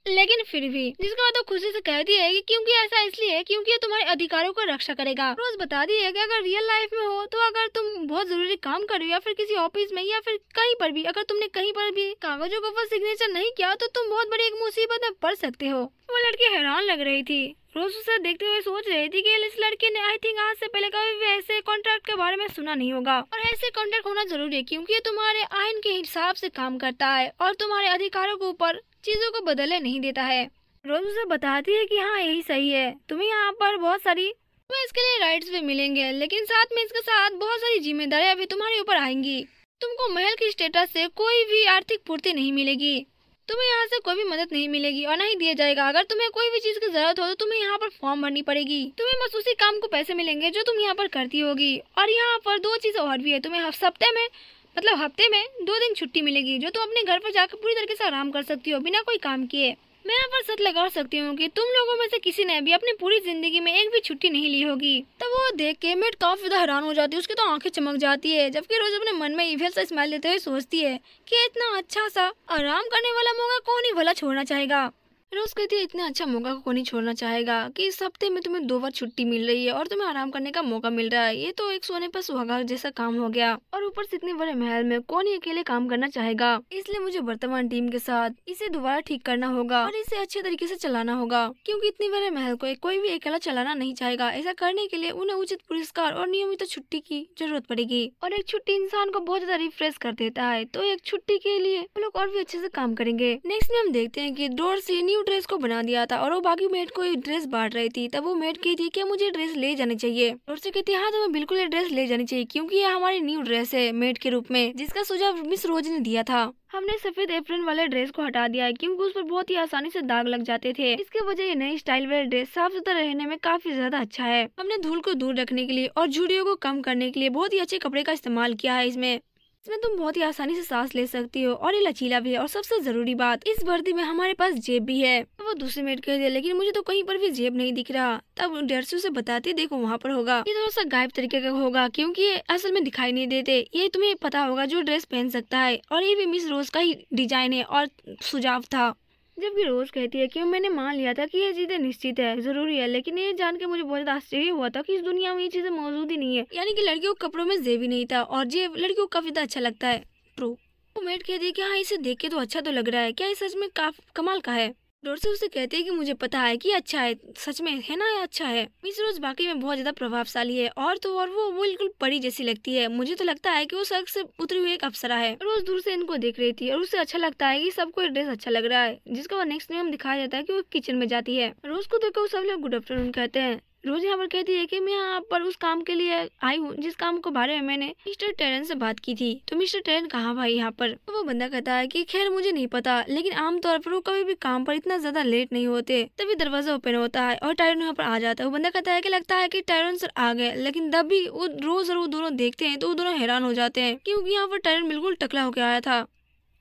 लेकिन फिर भी, जिसका बाद तो खुशी से कहती है कि क्योंकि ऐसा इसलिए है क्योंकि ये तुम्हारे अधिकारों को रक्षा करेगा। रोज बताती है कि अगर रियल लाइफ में हो तो अगर तुम बहुत जरूरी काम कर रही हो या फिर किसी ऑफिस में या फिर कहीं पर भी, अगर तुमने कहीं पर भी कागजों के ऊपर सिग्नेचर नहीं किया तो तुम बहुत बड़ी एक मुसीबत में पड़ सकते हो। वो लड़की हैरान लग रही थी। रोज उसे देखते हुए सोच रही थी कि इस लड़के ने आई थिंक आज से पहले कभी भी ऐसे कॉन्ट्रैक्ट के बारे में सुना नहीं होगा, और ऐसे कॉन्ट्रैक्ट होना जरूरी है क्योंकि ये तुम्हारे आयन के हिसाब से काम करता है और तुम्हारे अधिकारों के ऊपर चीजों को बदलने नहीं देता है। रोज उसे बताती है कि हाँ, यही सही है, तुम्हें यहाँ पर बहुत सारी तुम्हें इसके लिए राइट्स भी मिलेंगे, लेकिन साथ में इसके साथ बहुत सारी जिम्मेदारियां भी तुम्हारे ऊपर आएंगी। तुमको महल की स्टेटस से कोई भी आर्थिक पूर्ति नहीं मिलेगी, तुम्हें यहाँ से कोई भी मदद नहीं मिलेगी और नहीं दिया जाएगा। अगर तुम्हें कोई भी चीज की जरूरत हो तो तुम्हें यहाँ पर फॉर्म भरनी पड़ेगी, तुम्हें बस उसी काम को पैसे मिलेंगे जो तुम यहाँ पर करती होगी। और यहाँ पर दो चीजें और भी है, तुम्हें हफ्ते में 2 दिन छुट्टी मिलेगी, जो तुम अपने घर पर जाकर पूरी तरीके से आराम कर सकती हो बिना कोई काम किए। मैं यहाँ पर सच लगा सकती हूँ कि तुम लोगों में से किसी ने भी अपनी पूरी जिंदगी में एक भी छुट्टी नहीं ली होगी। तब वो देख के मेट काफी ज्यादा हैरान हो जाती है, उसकी तो आंखें चमक जाती है, जबकि रोज अपने मन में इविल सा स्माइल देते हुए सोचती है कि इतना अच्छा सा आराम करने वाला मौका कौन ही भला छोड़ना चाहेगा। रोज कहती है इतना अच्छा मौका को नहीं छोड़ना चाहेगा कि इस हफ्ते में तुम्हें 2 बार छुट्टी मिल रही है और तुम्हें आराम करने का मौका मिल रहा है, ये तो एक सोने पर सुहागा जैसा काम हो गया। और ऊपर से इतने बड़े महल में कौन ही अकेले काम करना चाहेगा, इसलिए मुझे वर्तमान टीम के साथ इसे दोबारा ठीक करना होगा और इसे अच्छे तरीके से चलाना होगा, क्योंकि इतने बड़े महल को कोई भी अकेला चलाना नहीं चाहेगा। ऐसा करने के लिए उन्हें उचित पुरस्कार और नियमित छुट्टी की जरूरत पड़ेगी, और एक छुट्टी इंसान को बहुत ज्यादा रिफ्रेश कर देता है, तो एक छुट्टी के लिए वो लोग और भी अच्छे से काम करेंगे। नेक्स्ट में हम देखते हैं कि डोर्सी न्यू ड्रेस को बना दिया था और वो बाकी मेड को ड्रेस बांट रही थी। तब वो मेड कहती कि मुझे ड्रेस ले जानी चाहिए। डोर्सी कहती है हाँ, तुम्हें बिल्कुल ये ड्रेस ले जानी चाहिए क्योंकि ये हमारी न्यू ड्रेस है मेड के रूप में, जिसका सुझाव मिस रोज ने दिया था। हमने सफेद एप्रन वाले ड्रेस को हटा दिया है क्योंकि उस पर बहुत ही आसानी से दाग लग जाते थे। इसके वजह ये नई स्टाइल वाले ड्रेस साफ सुथरा रहने में काफी ज्यादा अच्छा है। हमने धूल को दूर रखने के लिए और झुर्रियों को कम करने के लिए बहुत ही अच्छे कपड़े का इस्तेमाल किया है। इसमें तुम बहुत ही आसानी से सांस ले सकती हो और ये लचीला भी है, और सबसे जरूरी बात, इस वर्दी में हमारे पास जेब भी है। वो दूसरी मेड कह दिया लेकिन मुझे तो कहीं पर भी जेब नहीं दिख रहा। तब डर्सी उसे बताती देखो वहाँ पर होगा, ये थोड़ा सा गायब तरीके का होगा क्योंकि ये असल में दिखाई नहीं देते, ये तुम्हें पता होगा जो ड्रेस पहन सकता है, और ये भी मिस रोज का ही डिजाइन है और सुझाव था। जबकि रोज कहती है कि मैंने मान लिया था कि ये चीजें निश्चित है, जरूरी है, लेकिन ये जान के मुझे बहुत ज्यादा आश्चर्य हुआ था कि इस दुनिया में ये चीजें मौजूद ही नहीं है, यानी कि लड़कियों के कपड़ों में जेब ही नहीं था, और जेब लड़कियों को काफी ज्यादा अच्छा लगता है। ट्रू। वो मेड कहती है कि हाँ, इसे देख के तो अच्छा तो लग रहा है, क्या ये सच में कमाल का है। डोर्सी उसे कहती है कि मुझे पता है कि अच्छा है, सच में है ना, अच्छा है। मिस रोज बाकी में बहुत ज्यादा प्रभावशाली है, और वो बिल्कुल परी जैसी लगती है। मुझे तो लगता है कि वो सड़क से उतरी हुई एक अप्सरा है। रोज दूर से इनको देख रही थी और उसे अच्छा लगता है कि सबको ड्रेस अच्छा लग रहा है, जिसका नेक्स्ट में हम दिखाया जाता है कि वो किचन में जाती है। रोज को देखकर सब लोग गुड आफ्टरनून कहते हैं। रोज यहाँ पर कहती है कि मैं यहाँ पर उस काम के लिए आई हूँ जिस काम के बारे में मैंने मिस्टर टेरन से बात की थी। तो मिस्टर टेरन कहाँ भाई यहाँ पर? तो वो बंदा कहता है कि खैर मुझे नहीं पता, लेकिन आमतौर पर वो कभी भी काम पर इतना ज्यादा लेट नहीं होते। तभी दरवाजा ओपन होता है और टायरन यहाँ पर आ जाता है। वो बंदा कहता है कि लगता है कि टायरन सर आ गए, लेकिन तब भी वो रोज और वो दोनों देखते हैं तो वो दोनों हैरान हो जाते हैं क्योंकि यहाँ पर टायरन बिल्कुल टकला होकर आया था।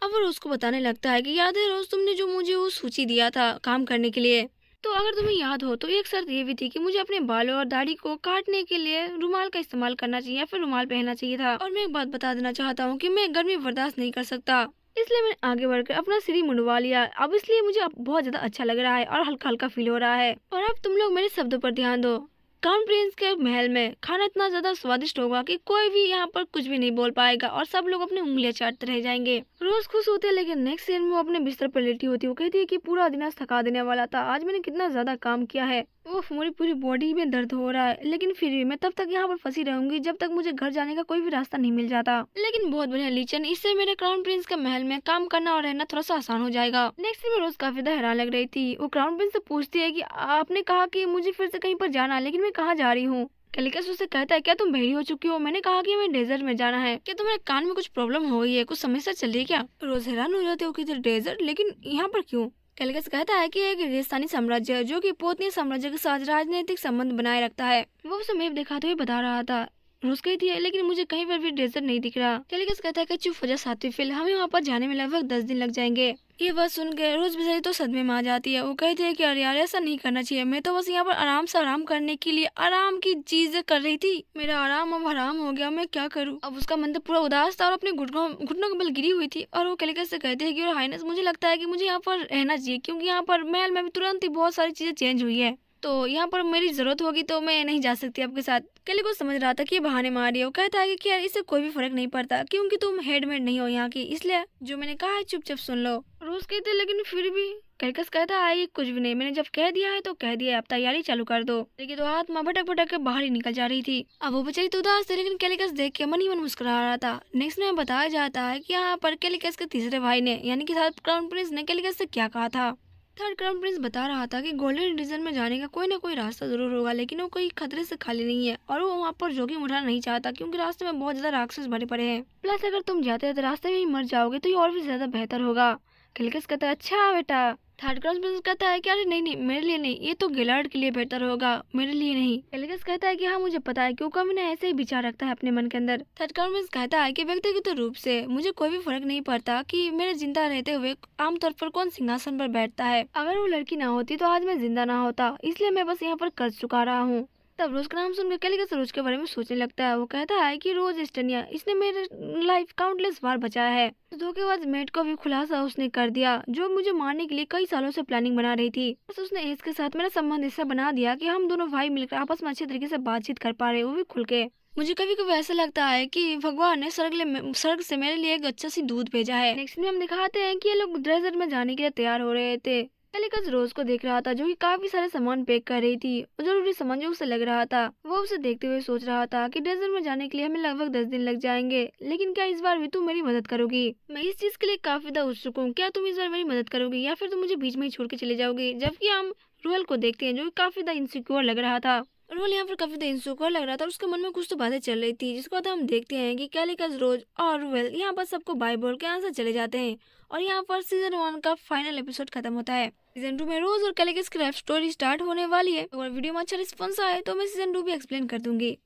अब वो रोज को बताने लगता है कि याद है रोज, तुमने जो मुझे वो सूची दिया था काम करने के लिए, तो अगर तुम्हें याद हो तो एक शर्त ये भी थी कि मुझे अपने बालों और दाढ़ी को काटने के लिए रुमाल का इस्तेमाल करना चाहिए या फिर रुमाल पहनना चाहिए था। और मैं एक बात बता देना चाहता हूँ कि मैं गर्मी बर्दाश्त नहीं कर सकता। इसलिए मैंने आगे बढ़कर अपना सिर मुंडवा लिया। अब इसलिए मुझे अब बहुत ज्यादा अच्छा लग रहा है और हल्का हल्का फील हो रहा है। और अब तुम लोग मेरे शब्दों पर ध्यान दो। क्राउन प्रिंस के महल में खाना इतना ज्यादा स्वादिष्ट होगा कि कोई भी यहाँ पर कुछ भी नहीं बोल पाएगा और सब लोग अपनी उंगलियां चाटते रह जाएंगे। रोज खुश होते हैं, लेकिन नेक्स्ट सीन में वो अपने बिस्तर पर लेटी होती है। वो कहती है कि पूरा दिन आज थका देने वाला था, आज मैंने कितना ज्यादा काम किया है, वो मेरी पूरी बॉडी में दर्द हो रहा है, लेकिन फिर भी मैं तब तक यहाँ पर फंसी रहूंगी जब तक मुझे घर जाने का कोई भी रास्ता नहीं मिल जाता। लेकिन बहुत बढ़िया लीचन, इससे मेरे क्राउन प्रिंस के महल में काम करना और रहना थोड़ा सा आसान हो जाएगा। नेक्स्ट में रोज काफी ज्यादा हैरान लग रही थी। वो क्राउन प्रिंस से पूछती है कि आपने कहा कि मुझे फिर से कहीं पर जाना, लेकिन मैं कहाँ जा रही हूँ। कैलिकस उससे कहता है क्या तुम बहरी हो चुकी हो? मैंने कहा कि हमें डेजर्ट में जाना है। क्या तुम्हारे कान में कुछ प्रॉब्लम हो गई है, कुछ समस्या चल रही है क्या? रोज हैरान हो जाते हो कि डेजर्ट, लेकिन यहाँ पर क्यों? कैलिकस कहता है कि एक रेगिस्तानी साम्राज्य जो कि पोतनी साम्राज्य के साथ राजनीतिक संबंध बनाए रखता है। वो उसे मैप दिखाते हुए बता रहा था। रोज कहती है लेकिन मुझे कहीं पर भी डेजर्ट नहीं दिख रहा। कैलिकस कहता है कि चुप हो जा सातवीं फेल, हमें वहाँ पर जाने में लगभग 10 दिन लग जाएंगे। ये बात सुन के रोज बेचारी तो सदमे में आ जाती है। वो कहती है कि अरे यार ऐसा नहीं करना चाहिए, मैं तो बस यहाँ पर आराम से आराम करने के लिए आराम की चीजें कर रही थी, मेरा आराम अब हराम हो गया, मैं क्या करूँ। अब उसका मन तो पूरा उदास था और अपने घुटनों के बल गिरी हुई थी। और वो कैलिकस से कहती है कि हाइनेस मुझे लगता है कि मुझे यहाँ पर रहना चाहिए, क्योंकि यहाँ पर महल में भी तुरंत ही बहुत सारी चीजें चेंज हुई है, तो यहाँ पर मेरी जरूरत होगी तो मैं नहीं जा सकती आपके साथ। कैलिकस समझ रहा था कि ये बहाने मार रही है। वो कहता है कि यार इससे कोई भी फर्क नहीं पड़ता, क्योंकि तुम हेडमेड नहीं हो यहाँ की, इसलिए जो मैंने कहा है चुपचाप सुन लो। रोज कहते लेकिन फिर भी। कैलिकस कहता है ये कुछ भी नहीं, मैंने जब कह दिया है तो कह दिया है, अब तैयारी चालू कर दो। लेकिन तो आत्मा भटक भटक के बाहर ही निकल जा रही थी। अब वो बेचारी तो उदास थी, लेकिन कैलिकस देख के मन ही मन मुस्कुरा रहा था। नेक्स्ट में बताया जाता है कि यहाँ पर कैलिकस के तीसरे भाई ने यानी कि थर्ड क्राउन प्रिंस ने कैलिकस से क्या कहा था। थर्ड क्राउन प्रिंस बता रहा था कि गोल्डन रीजन में जाने का कोई ना कोई रास्ता जरूर होगा, लेकिन वो कोई खतरे से खाली नहीं है और वो वहाँ पर जोखिम उठाना नहीं चाहता, क्योंकि रास्ते में बहुत ज्यादा राक्षस भरे पड़े हैं। प्लस अगर तुम जाते हैं तो रास्ते में ही मर जाओगे तो ये और भी ज्यादा बेहतर होगा। कैलिकस कहता है अच्छा बेटा। थर्ड क्राउन प्रिंस कहता है कि अरे नहीं नहीं, मेरे लिए नहीं, ये तो गिलार्ड के लिए बेहतर होगा, मेरे लिए नहीं। कैलिकस कहता है कि हाँ मुझे पता है, क्योंकि मैंने ऐसे ही विचार रखता है अपने मन के अंदर। थर्ड क्राउन प्रिंस कहता है कि व्यक्तिगत रूप से मुझे कोई भी फर्क नहीं पड़ता कि मेरे जिंदा रहते हुए आमतौर पर कौन सिंहासन पर बैठता है। अगर वो लड़की ना होती तो आज मैं जिंदा ना होता, इसलिए मैं बस यहाँ पर कर्ज चुका रहा हूँ। तब रोज का नाम सुनकर कैलिकस रोज के बारे में सोचने लगता है। वो कहता है कि रोज एस्टोनिया, इसने मेरे लाइफ काउंटलेस बार बचाया है। धोखेबाज मेट को भी खुलासा उसने कर दिया, जो मुझे मारने के लिए कई सालों से प्लानिंग बना रही थी। बस उसने एस के साथ मेरा संबंध ऐसा बना दिया कि हम दोनों भाई मिलकर आपस में अच्छे तरीके से बातचीत कर पा रहे, वो भी खुल के। मुझे कभी कभी ऐसा लगता है कि भगवान ने स्वर्ग से मेरे लिए एक अच्छा सी दूध भेजा है। नेक्स्ट में हम दिखाते हैं कि ये लोग डेजर्ट में जाने के लिए तैयार हो रहे थे। कैलिकस रोज को देख रहा था, जो कि काफी सारे सामान पैक कर रही थी। जरूरी सामान जो उसे लग रहा था, वो उसे देखते हुए सोच रहा था कि डेजर्ट में जाने के लिए हमें लगभग 10 दिन लग जाएंगे, लेकिन क्या इस बार भी तुम मेरी मदद करोगी? मैं इस चीज के लिए काफी ज्यादा उत्सुक हूँ। क्या तुम इस बार मेरी मदद करोगी या फिर तुम मुझे बीच में ही छोड़ के चले जाओगी? जबकि हम रोयल को देखते हैं, जो कि काफी ज्यादा इनसिक्योर लग रहा था। रोल यहाँ पर काफी ज्यादा इंसिक्योर लग रहा था और उसके मन में कुछ तो बातें चल रही थी, जिसके बाद हम देखते हैं कि कैलिकस, रोज और रोवेल यहाँ पर सबको बाय बोल के यहाँ से चले जाते हैं और यहाँ पर सीजन 1 का फाइनल एपिसोड खत्म होता है। सीजन 2 में रोज और कैलिकस की लाइफ स्टोरी स्टार्ट होने वाली है। अगर वीडियो में अच्छा रिस्पॉन्स आए तो मैं सीजन 2 भी एक्सप्लेन कर दूंगी।